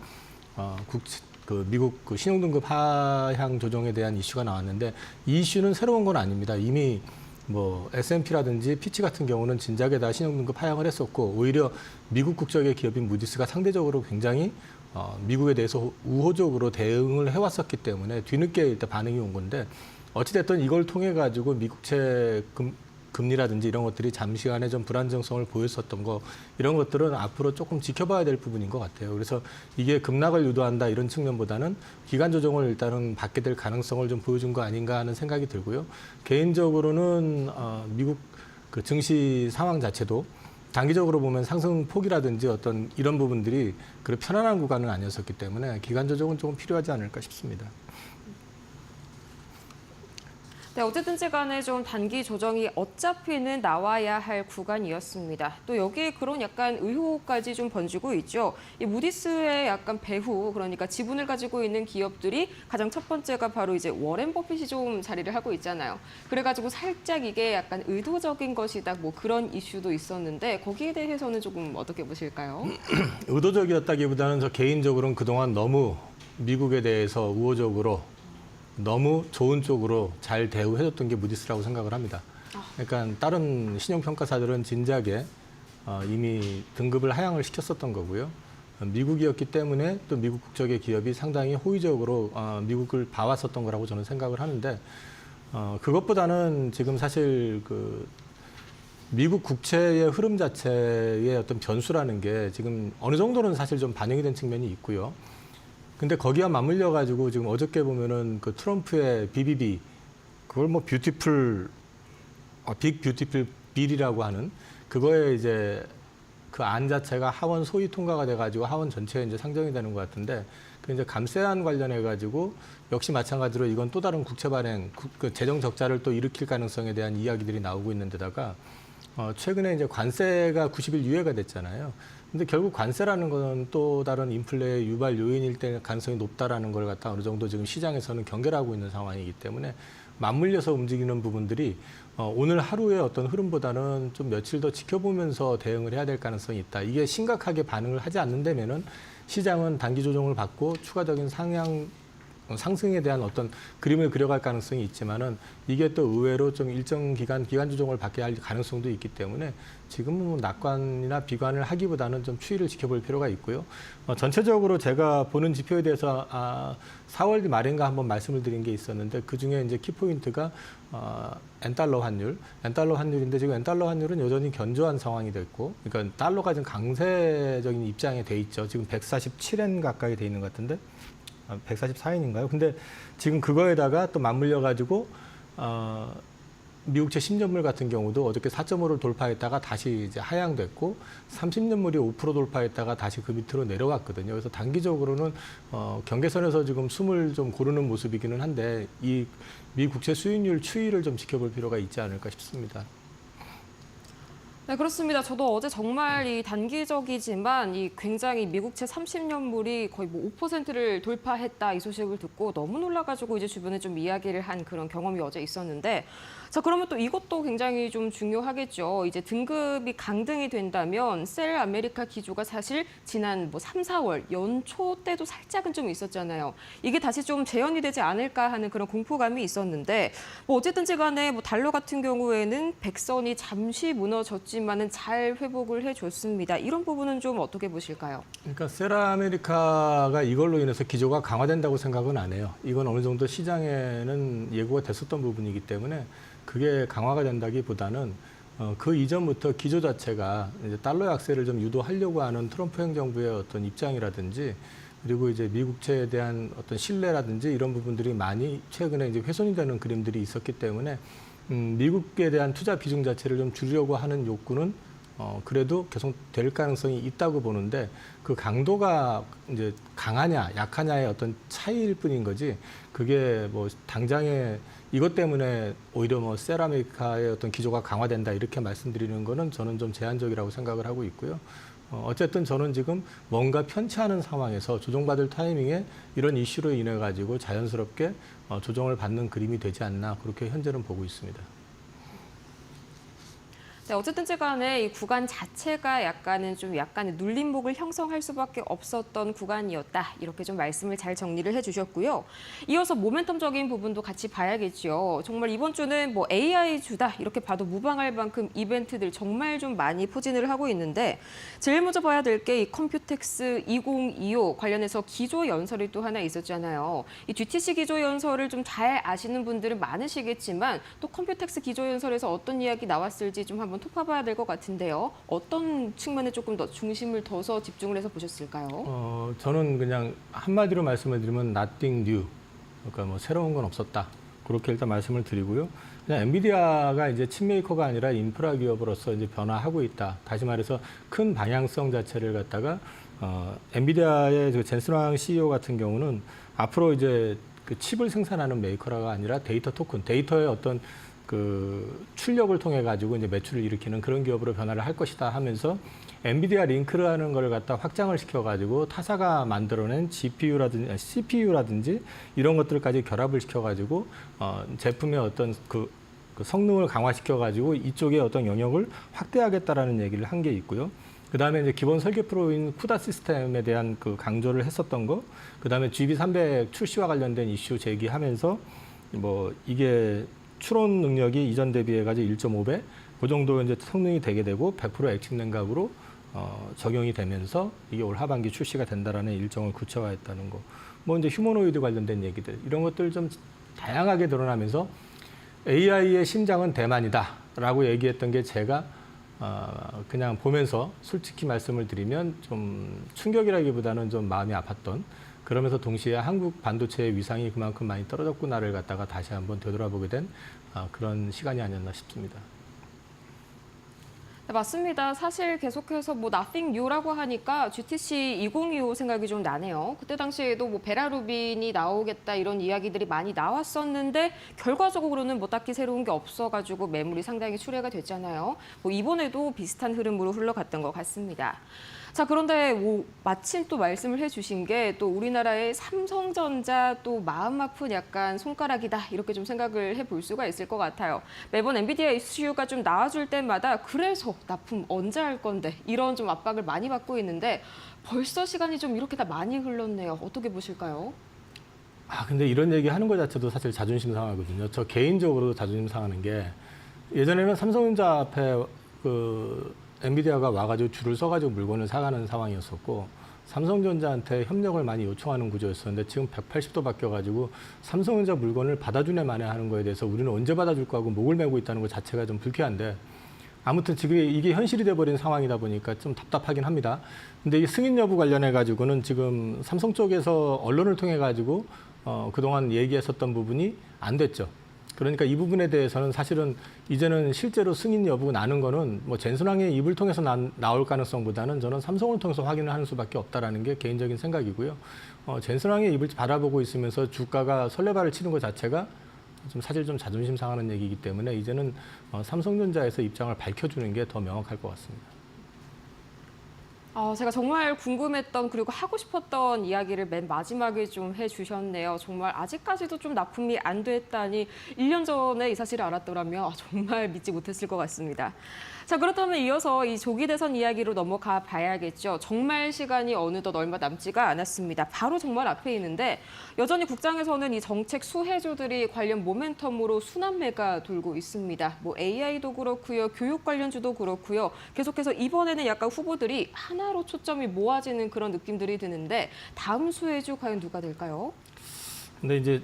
미국 신용등급 하향 조정에 대한 이슈가 나왔는데 이 이슈는 새로운 건 아닙니다. 이미 뭐 S&P라든지 피치 같은 경우는 진작에 다 신용등급 하향을 했었고 오히려 미국 국적의 기업인 무디스가 상대적으로 굉장히 미국에 대해서 우호적으로 대응을 해왔었기 때문에 뒤늦게 일단 반응이 온 건데 어찌됐든 이걸 통해 가지고 미국채 금리라든지 이런 것들이 잠시간에 좀 불안정성을 보였었던 거 이런 것들은 앞으로 조금 지켜봐야 될 부분인 것 같아요. 그래서 이게 급락을 유도한다 이런 측면보다는 기간 조정을 일단은 받게 될 가능성을 좀 보여준 거 아닌가 하는 생각이 들고요. 개인적으로는 미국 그 증시 상황 자체도 단기적으로 보면 상승 폭이라든지 어떤 이런 부분들이 그렇게 편안한 구간은 아니었었기 때문에 기간 조정은 조금 필요하지 않을까 싶습니다. 네, 어쨌든지 간에 좀 단기 조정이 어차피는 나와야 할 구간이었습니다. 또 여기에 그런 약간 의혹까지 좀 번지고 있죠. 이 무디스의 약간 배후, 그러니까 지분을 가지고 있는 기업들이 가장 첫 번째가 바로 이제 워렌 버핏이 좀 자리를 하고 있잖아요. 그래가지고 살짝 이게 약간 의도적인 것이다, 뭐 그런 이슈도 있었는데 거기에 대해서는 조금 어떻게 보실까요? 의도적이었다기보다는 저 개인적으로는 그동안 너무 미국에 대해서 우호적으로 너무 좋은 쪽으로 잘 대우해줬던 게 무디스라고 생각을 합니다. 그러니까 다른 신용평가사들은 진작에 이미 등급을 하향을 시켰었던 거고요. 미국이었기 때문에 또 미국 국적의 기업이 상당히 호의적으로 미국을 봐왔었던 거라고 저는 생각을 하는데 그것보다는 지금 사실 그 미국 국채의 흐름 자체의 어떤 변수라는 게 지금 어느 정도는 사실 좀 반영이 된 측면이 있고요. 근데 거기와 맞물려 가지고 지금 어저께 보면은 그 트럼프의 BBB 그걸 뭐 빅 뷰티풀 빌이라고 하는 그거에 이제 그 안 자체가 하원 소위 통과가 돼 가지고 하원 전체에 이제 상정이 되는 것 같은데 그 이제 감세안 관련해 가지고 역시 마찬가지로 이건 또 다른 국채 발행 그 재정 적자를 또 일으킬 가능성에 대한 이야기들이 나오고 있는 데다가 최근에 이제 관세가 90일 유예가 됐잖아요. 근데 결국 관세라는 건 또 다른 인플레의 유발 요인일 때 가능성이 높다라는 걸 갖다 어느 정도 지금 시장에서는 경계하고 있는 상황이기 때문에 맞물려서 움직이는 부분들이 오늘 하루의 어떤 흐름보다는 좀 며칠 더 지켜보면서 대응을 해야 될 가능성이 있다. 이게 심각하게 반응을 하지 않는다면은 시장은 단기 조정을 받고 추가적인 상승에 대한 어떤 그림을 그려갈 가능성이 있지만은 이게 또 의외로 좀 일정 기간 조정을 받게 할 가능성도 있기 때문에 지금은 뭐 낙관이나 비관을 하기보다는 좀 추이를 지켜볼 필요가 있고요. 전체적으로 제가 보는 지표에 대해서 4월 말인가 한번 말씀을 드린 게 있었는데 그 중에 이제 키포인트가 엔달러 환율인데 지금 엔달러 환율은 여전히 견조한 상황이 됐고, 그러니까 달러가 지금 강세적인 입장에 돼 있죠. 지금 147엔 가까이 돼 있는 것 같은데. 144엔인가요? 근데 지금 그거에다가 또 맞물려 가지고 미국채 10년물 같은 경우도 어저께 4.5를 돌파했다가 다시 이제 하향됐고 30년물이 5% 돌파했다가 다시 그 밑으로 내려왔거든요. 그래서 단기적으로는 경계선에서 지금 숨을 좀 고르는 모습이기는 한데 이 미 국채 수익률 추이를 좀 지켜볼 필요가 있지 않을까 싶습니다. 네, 그렇습니다. 저도 어제 정말 이 단기적이지만 이 굉장히 미국채 30년물이 거의 뭐 5%를 돌파했다 이 소식을 듣고 너무 놀라가지고 이제 주변에 좀 이야기를 한 그런 경험이 어제 있었는데, 자 그러면 또 이것도 굉장히 좀 중요하겠죠. 이제 등급이 강등이 된다면 셀 아메리카 기조가 사실 지난 뭐 3, 4월 연초 때도 살짝은 좀 있었잖아요. 이게 다시 좀 재현이 되지 않을까 하는 그런 공포감이 있었는데 뭐 어쨌든지 간에 뭐 달러 같은 경우에는 백선이 잠시 무너졌지만은 잘 회복을 해줬습니다. 이런 부분은 좀 어떻게 보실까요? 그러니까 셀아메리카가 이걸로 인해서 기조가 강화된다고 생각은 안 해요. 이건 어느 정도 시장에는 예고가 됐었던 부분이기 때문에 그게 강화가 된다기보다는 그 이전부터 기조 자체가 이제 달러 약세를 좀 유도하려고 하는 트럼프 행정부의 어떤 입장이라든지 그리고 이제 미국채에 대한 어떤 신뢰라든지 이런 부분들이 많이 최근에 이제 훼손이 되는 그림들이 있었기 때문에 미국에 대한 투자 비중 자체를 좀 줄이려고 하는 욕구는 그래도 계속 될 가능성이 있다고 보는데 그 강도가 이제 강하냐 약하냐의 어떤 차이일 뿐인 거지 그게 뭐 당장에 이것 때문에 오히려 뭐 셀아메리카의 어떤 기조가 강화된다 이렇게 말씀드리는 거는 저는 좀 제한적이라고 생각을 하고 있고요. 어쨌든 저는 지금 뭔가 편치 않은 상황에서 조정받을 타이밍에 이런 이슈로 인해 가지고 자연스럽게 조정을 받는 그림이 되지 않나 그렇게 현재는 보고 있습니다. 네, 어쨌든지 간에 이 구간 자체가 약간의 눌림목을 형성할 수밖에 없었던 구간이었다. 이렇게 좀 말씀을 잘 정리를 해주셨고요. 이어서 모멘텀적인 부분도 같이 봐야겠죠. 정말 이번 주는 뭐 AI 주다 이렇게 봐도 무방할 만큼 이벤트들 정말 좀 많이 포진을 하고 있는데 제일 먼저 봐야 될 게 이 컴퓨텍스 2025 관련해서 기조 연설이 또 하나 있었잖아요. 이 GTC 기조 연설을 좀 잘 아시는 분들은 많으시겠지만 또 컴퓨텍스 기조 연설에서 어떤 이야기 나왔을지 좀 한번 톱파봐야 될 것 같은데요. 어떤 측면에 조금 더 중심을 둬서 집중을 해서 보셨을까요? 저는 그냥 한마디로 말씀을 드리면 nothing new. 그러니까 뭐 새로운 건 없었다. 그렇게 일단 말씀을 드리고요. 그냥 엔비디아가 이제 칩메이커가 아니라 인프라 기업으로서 이제 변화하고 있다. 다시 말해서 큰 방향성 자체를 갖다가 엔비디아의 그 젠슨 황 CEO 같은 경우는 앞으로 이제 그 칩을 생산하는 메이커가 아니라 데이터 토큰, 데이터의 어떤 그 출력을 통해 가지고 이제 매출을 일으키는 그런 기업으로 변화를 할 것이다 하면서 엔비디아 링크라는 걸 갖다 확장을 시켜 가지고 타사가 만들어낸 GPU라든지 CPU라든지 이런 것들까지 결합을 시켜 가지고 제품의 어떤 그 성능을 강화시켜 가지고 이쪽의 어떤 영역을 확대하겠다라는 얘기를 한 게 있고요. 그다음에 이제 기본 설계 프로인 쿠다 시스템에 대한 그 강조를 했었던 거, 그다음에 GB300 출시와 관련된 이슈 제기하면서 뭐 이게 추론 능력이 이전 대비해 가지고 1.5배 그 정도 이제 성능이 되게 되고 100% 액침 냉각으로 적용이 되면서 이게 올 하반기 출시가 된다라는 일정을 구체화했다는 거. 뭐 이제 휴머노이드 관련된 얘기들 이런 것들 좀 다양하게 드러나면서 AI의 심장은 대만이다라고 얘기했던 게 제가 그냥 보면서 솔직히 말씀을 드리면 좀 충격이라기보다는 좀 마음이 아팠던. 그러면서 동시에 한국 반도체의 위상이 그만큼 많이 떨어졌구나를 갖다가 다시 한번 되돌아보게 된 그런 시간이 아니었나 싶습니다. 네, 맞습니다. 사실 계속해서 뭐 nothing new라고 하니까 GTC 2025 생각이 좀 나네요. 그때 당시에도 뭐 베라루빈이 나오겠다 이런 이야기들이 많이 나왔었는데 결과적으로는 뭐 딱히 새로운 게 없어가지고 매물이 상당히 출회가 됐잖아요. 뭐 이번에도 비슷한 흐름으로 흘러갔던 것 같습니다. 자, 그런데 마침 또 말씀을 해주신 게 또 우리나라의 삼성전자 또 마음 아픈 약간 손가락이다 이렇게 좀 생각을 해볼 수가 있을 것 같아요. 매번 엔비디아 이슈가 좀 나와줄 때마다 그래서 납품 언제 할 건데 이런 좀 압박을 많이 받고 있는데 벌써 시간이 좀 이렇게 다 많이 흘렀네요. 어떻게 보실까요? 근데 이런 얘기 하는 것 자체도 사실 자존심 상하거든요. 저 개인적으로도 자존심 상하는 게 예전에는 삼성전자 앞에 엔비디아가 와가지고 줄을 서가지고 물건을 사가는 상황이었었고 삼성전자한테 협력을 많이 요청하는 구조였었는데 지금 180도 바뀌어가지고 삼성전자 물건을 받아주네 마네 하는 거에 대해서 우리는 언제 받아줄까 하고 목을 메고 있다는 것 자체가 좀 불쾌한데 아무튼 지금 이게 현실이 돼버린 상황이다 보니까 좀 답답하긴 합니다. 근데 이 승인 여부 관련해가지고는 지금 삼성 쪽에서 언론을 통해가지고 그동안 얘기했었던 부분이 안 됐죠. 그러니까 이 부분에 대해서는 사실은 이제는 실제로 승인 여부가 나는 거는 뭐 젠슨왕의 입을 통해서 나올 가능성보다는 저는 삼성을 통해서 확인을 하는 수밖에 없다라는 게 개인적인 생각이고요. 젠슨왕의 입을 바라보고 있으면서 주가가 설레발을 치는 것 자체가 사실 좀 자존심 상하는 얘기이기 때문에 이제는 삼성전자에서 입장을 밝혀주는 게 더 명확할 것 같습니다. 제가 정말 궁금했던 그리고 하고 싶었던 이야기를 맨 마지막에 좀 해주셨네요. 정말 아직까지도 좀 납품이 안 됐다니 1년 전에 이 사실을 알았더라면 정말 믿지 못했을 것 같습니다. 자, 그렇다면 이어서 이 조기 대선 이야기로 넘어가 봐야겠죠. 정말 시간이 어느덧 얼마 남지가 않았습니다. 바로 정말 앞에 있는데 여전히 국장에서는 이 정책 수혜주들이 관련 모멘텀으로 순환매가 돌고 있습니다. 뭐 AI도 그렇고요, 교육 관련주도 그렇고요. 계속해서 이번에는 약간 후보들이 하나로 초점이 모아지는 그런 느낌들이 드는데 다음 수혜주 과연 누가 될까요? 근데 이제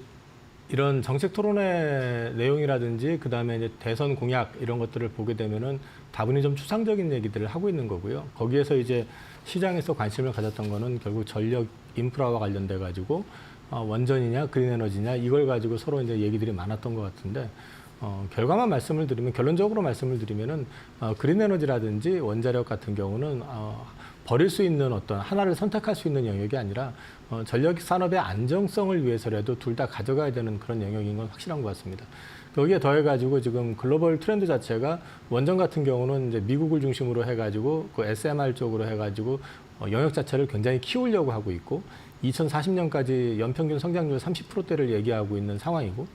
이런 정책 토론회 내용이라든지 그다음에 이제 대선 공약 이런 것들을 보게 되면은 다분히 좀 추상적인 얘기들을 하고 있는 거고요. 거기에서 이제 시장에서 관심을 가졌던 거는 결국 전력 인프라와 관련돼 가지고 원전이냐 그린 에너지냐 이걸 가지고 서로 이제 얘기들이 많았던 것 같은데 결과만 말씀을 드리면 결론적으로 말씀을 드리면은 그린 에너지라든지 원자력 같은 경우는 버릴 수 있는 어떤 하나를 선택할 수 있는 영역이 아니라 전력 산업의 안정성을 위해서라도 둘 다 가져가야 되는 그런 영역인 건 확실한 것 같습니다. 거기에 더해가지고 지금 글로벌 트렌드 자체가 원전 같은 경우는 이제 미국을 중심으로 해가지고 그 SMR 쪽으로 해가지고 영역 자체를 굉장히 키우려고 하고 있고 2040년까지 연평균 성장률 30%대를 얘기하고 있는 상황이고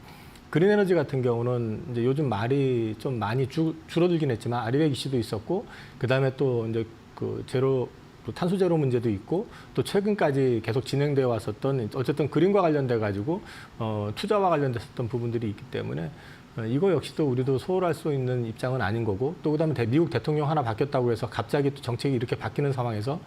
그린 에너지 같은 경우는 이제 요즘 말이 좀 많이 줄어들긴 했지만 아리백 이슈도 있었고 그 다음에 또 이제 그 탄소 제로 문제도 있고 또 최근까지 계속 진행되어 왔었던 어쨌든 그린과 관련돼 가지고 투자와 관련됐었던 부분들이 있기 때문에 이거 역시도 우리도 소홀할 수 있는 입장은 아닌 거고 또 그다음에 미국 대통령 하나 바뀌었다고 해서 갑자기 또 정책이 이렇게 바뀌는 상황에서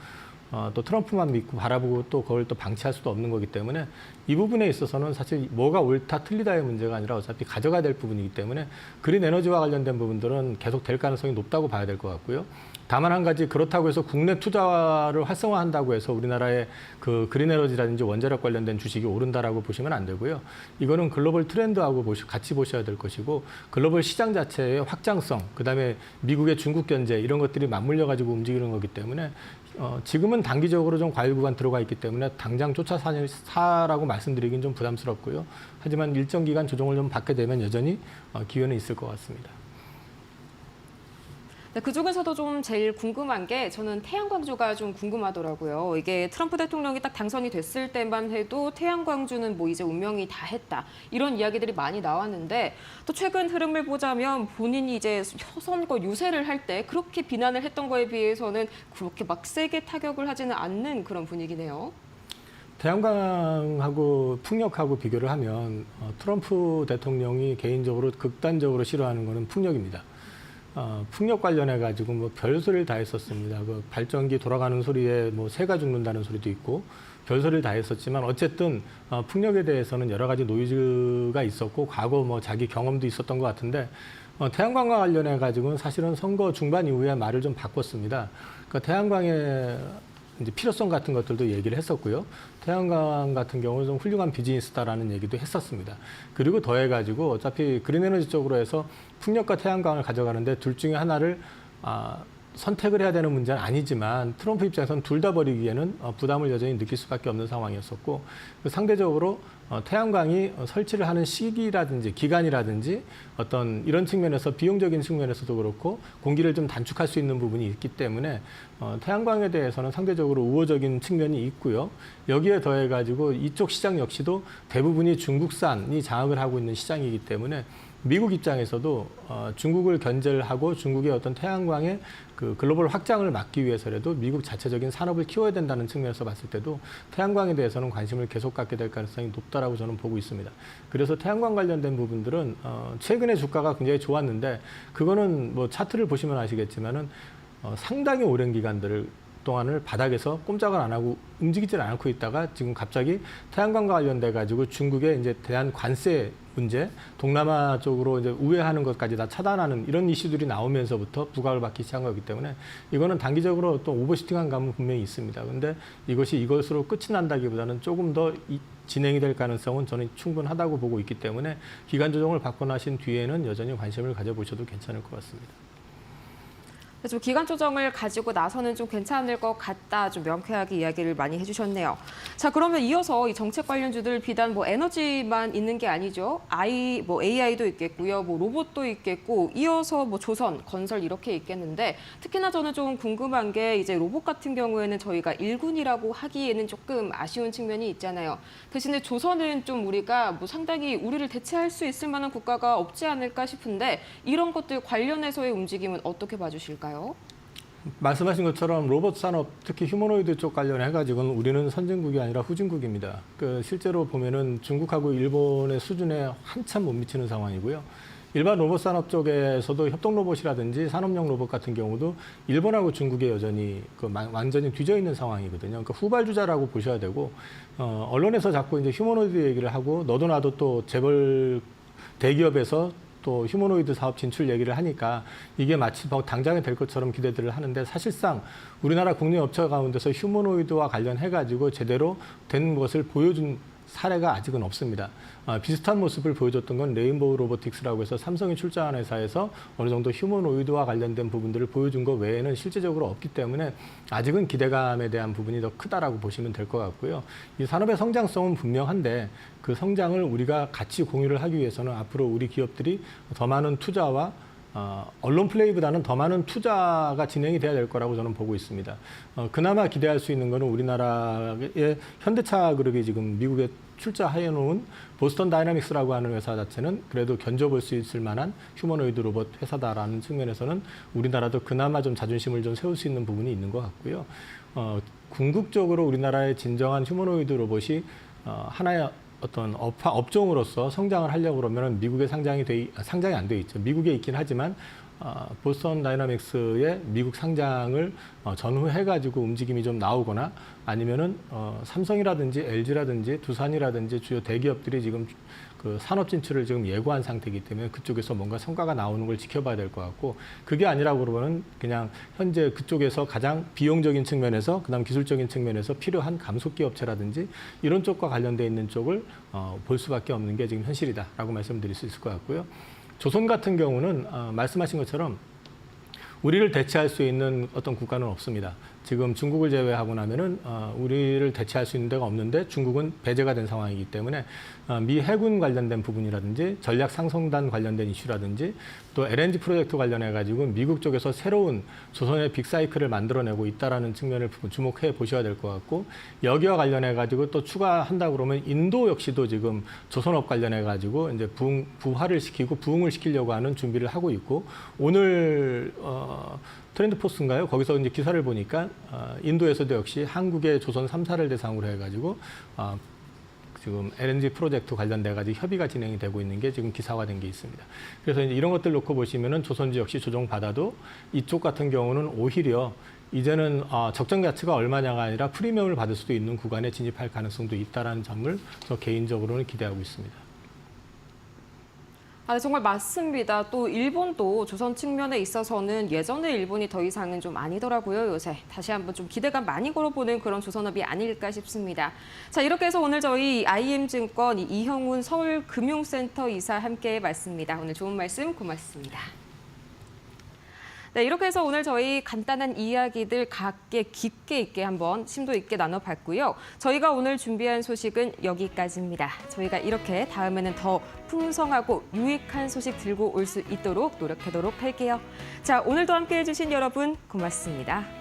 또 트럼프만 믿고 바라보고 또 그걸 또 방치할 수도 없는 거기 때문에 이 부분에 있어서는 사실 뭐가 옳다 틀리다의 문제가 아니라 어차피 가져가야 될 부분이기 때문에 그린 에너지와 관련된 부분들은 계속 될 가능성이 높다고 봐야 될 것 같고요. 다만 한 가지 그렇다고 해서 국내 투자를 활성화한다고 해서 우리나라의 그 그린 에너지라든지 원자력 관련된 주식이 오른다라고 보시면 안 되고요. 이거는 글로벌 트렌드하고 같이 보셔야 될 것이고 글로벌 시장 자체의 확장성, 그다음에 미국의 중국 견제 이런 것들이 맞물려 가지고 움직이는 거기 때문에 지금은 단기적으로 좀 과열 구간 들어가 있기 때문에 당장 쫓아 사라고 말씀드리긴 좀 부담스럽고요. 하지만 일정 기간 조정을 좀 받게 되면 여전히 기회는 있을 것 같습니다. 네, 그중에서도 좀 제일 궁금한 게 저는 태양광주가 좀 궁금하더라고요. 이게 트럼프 대통령이 딱 당선이 됐을 때만 해도 태양광주는 뭐 이제 운명이 다 했다. 이런 이야기들이 많이 나왔는데 또 최근 흐름을 보자면 본인이 이제 선거 유세를 할 때 그렇게 비난을 했던 거에 비해서는 그렇게 막 세게 타격을 하지는 않는 그런 분위기네요. 태양광하고 풍력하고 비교를 하면 트럼프 대통령이 개인적으로 극단적으로 싫어하는 거는 풍력입니다. 풍력 관련해 가지고 뭐 별소리를 다 했었습니다. 그 발전기 돌아가는 소리에 뭐 새가 죽는다는 소리도 있고 별소리를 다 했었지만 어쨌든 풍력에 대해서는 여러 가지 노이즈가 있었고 과거 뭐 자기 경험도 있었던 것 같은데 태양광과 관련해 가지고는 사실은 선거 중반 이후에 말을 좀 바꿨습니다. 그러니까 태양광의 이제 필요성 같은 것들도 얘기를 했었고요. 태양광 같은 경우는 좀 훌륭한 비즈니스다라는 얘기도 했었습니다. 그리고 더해가지고 어차피 그린 에너지 쪽으로 해서 풍력과 태양광을 가져가는데 둘 중에 하나를 선택을 해야 되는 문제는 아니지만 트럼프 입장에서는 둘 다 버리기에는 부담을 여전히 느낄 수밖에 없는 상황이었었고 상대적으로 태양광이 설치를 하는 시기라든지 기간이라든지 어떤 이런 측면에서 비용적인 측면에서도 그렇고 공기를 좀 단축할 수 있는 부분이 있기 때문에 태양광에 대해서는 상대적으로 우호적인 측면이 있고요. 여기에 더해가지고 이쪽 시장 역시도 대부분이 중국산이 장악을 하고 있는 시장이기 때문에 미국 입장에서도 중국을 견제를 하고 중국의 어떤 태양광의 그 글로벌 확장을 막기 위해서라도 미국 자체적인 산업을 키워야 된다는 측면에서 봤을 때도 태양광에 대해서는 관심을 계속 갖게 될 가능성이 높다라고 저는 보고 있습니다. 그래서 태양광 관련된 부분들은 최근에 주가가 굉장히 좋았는데 그거는 뭐 차트를 보시면 아시겠지만은 상당히 오랜 기간들을 동안을 바닥에서 꼼짝을 안 하고 움직이질 않고 있다가 지금 갑자기 태양광과 관련돼 가지고 중국의 이제 대한 관세 문제, 동남아 쪽으로 이제 우회하는 것까지 다 차단하는 이런 이슈들이 나오면서부터 부각을 받기 시작한 거기 때문에 이거는 단기적으로 또 오버슈팅한 감은 분명히 있습니다. 근데 이것이 이것으로 끝이 난다기보다는 조금 더 진행이 될 가능성은 저는 충분하다고 보고 있기 때문에 기간 조정을 받고 나신 뒤에는 여전히 관심을 가져보셔도 괜찮을 것 같습니다. 좀 기간 조정을 가지고 나서는 좀 괜찮을 것 같다. 좀 명쾌하게 이야기를 많이 해주셨네요. 자, 그러면 이어서 이 정책 관련주들 비단 뭐 에너지만 있는 게 아니죠. AI도 있겠고요. 뭐 로봇도 있겠고 이어서 뭐 조선, 건설 이렇게 있겠는데 특히나 저는 좀 궁금한 게 이제 로봇 같은 경우에는 저희가 일군이라고 하기에는 조금 아쉬운 측면이 있잖아요. 대신에 조선은 좀 우리가 뭐 상당히 우리를 대체할 수 있을 만한 국가가 없지 않을까 싶은데 이런 것들 관련해서의 움직임은 어떻게 봐주실까요? 말씀하신 것처럼 로봇 산업, 특히 휴머노이드 쪽 관련해가지고는 우리는 선진국이 아니라 후진국입니다. 실제로 보면은 중국하고 일본의 수준에 한참 못 미치는 상황이고요. 일반 로봇 산업 쪽에서도 협동 로봇이라든지 산업용 로봇 같은 경우도 일본하고 중국에 여전히 완전히 뒤져 있는 상황이거든요. 그러니까 후발주자라고 보셔야 되고, 언론에서 자꾸 이제 휴머노이드 얘기를 하고 너도 나도 또 재벌 대기업에서 또 휴머노이드 사업 진출 얘기를 하니까 이게 마치 당장에 될 것처럼 기대들을 하는데 사실상 우리나라 국내 업체 가운데서 휴머노이드와 관련해가지고 제대로 된 것을 보여준 사례가 아직은 없습니다. 비슷한 모습을 보여줬던 건 레인보우 로보틱스라고 해서 삼성이 출자한 회사에서 어느 정도 휴머노이드와 관련된 부분들을 보여준 것 외에는 실제적으로 없기 때문에 아직은 기대감에 대한 부분이 더 크다라고 보시면 될 것 같고요. 이 산업의 성장성은 분명한데 그 성장을 우리가 같이 공유를 하기 위해서는 앞으로 우리 기업들이 더 많은 투자와 언론 플레이보다는 더 많은 투자가 진행이 돼야 될 거라고 저는 보고 있습니다. 그나마 기대할 수 있는 거는 우리나라의 현대차 그룹이 지금 미국에 출자해 놓은 보스턴 다이나믹스라고 하는 회사 자체는 그래도 견뎌볼 수 있을 만한 휴머노이드 로봇 회사다라는 측면에서는 우리나라도 그나마 좀 자존심을 좀 세울 수 있는 부분이 있는 것 같고요. 궁극적으로 우리나라의 진정한 휴머노이드 로봇이 하나의 어떤 업종으로서 성장을 하려고 그러면 미국에 상장이 안 돼 있죠. 미국에 있긴 하지만 보스턴 다이나믹스의 미국 상장을 전후해가지고 움직임이 좀 나오거나 아니면은 삼성이라든지 LG라든지 두산이라든지 주요 대기업들이 지금 그 산업 진출을 지금 예고한 상태이기 때문에 그쪽에서 뭔가 성과가 나오는 걸 지켜봐야 될 것 같고 그게 아니라 그러면 그냥 현재 그쪽에서 가장 비용적인 측면에서 그다음 기술적인 측면에서 필요한 감속기 업체라든지 이런 쪽과 관련돼 있는 쪽을 볼 수밖에 없는 게 지금 현실이다라고 말씀드릴 수 있을 것 같고요. 조선 같은 경우는 말씀하신 것처럼 우리를 대체할 수 있는 어떤 국가는 없습니다. 지금 중국을 제외하고 나면은 우리를 대체할 수 있는 데가 없는데 중국은 배제가 된 상황이기 때문에 미 해군 관련된 부분이라든지 전략 상성단 관련된 이슈라든지 또 LNG 프로젝트 관련해 가지고 미국 쪽에서 새로운 조선의 빅사이클을 만들어내고 있다라는 측면을 주목해 보셔야 될 것 같고 여기와 관련해 가지고 또 추가한다 그러면 인도 역시도 지금 조선업 관련해 가지고 이제 부활을 시키고 부흥을 시키려고 하는 준비를 하고 있고 오늘 트렌드 포스인가요? 거기서 이제 기사를 보니까 인도에서도 역시 한국의 조선 3사를 대상으로 해가지고 지금 LNG 프로젝트 관련돼 가지고 협의가 진행이 되고 있는 게 지금 기사화된 게 있습니다. 그래서 이제 이런 것들 놓고 보시면은 조선주 역시 조정받아도 이쪽 같은 경우는 오히려 이제는 적정 가치가 얼마냐가 아니라 프리미엄을 받을 수도 있는 구간에 진입할 가능성도 있다라는 점을 저 개인적으로는 기대하고 있습니다. 정말 맞습니다. 또 일본도 조선 측면에 있어서는 예전의 일본이 더 이상은 좀 아니더라고요, 요새. 다시 한번 좀 기대감 많이 걸어보는 그런 조선업이 아닐까 싶습니다. 자, 이렇게 해서 오늘 저희 IM증권 이형훈 서울금융센터 이사 함께 봤습니다. 오늘 좋은 말씀 고맙습니다. 네, 이렇게 해서 오늘 저희 간단한 이야기들 각계 깊게 있게 한번 심도 있게 나눠봤고요. 저희가 오늘 준비한 소식은 여기까지입니다. 저희가 이렇게 다음에는 더 풍성하고 유익한 소식 들고 올 수 있도록 노력하도록 할게요. 자, 오늘도 함께해 주신 여러분 고맙습니다.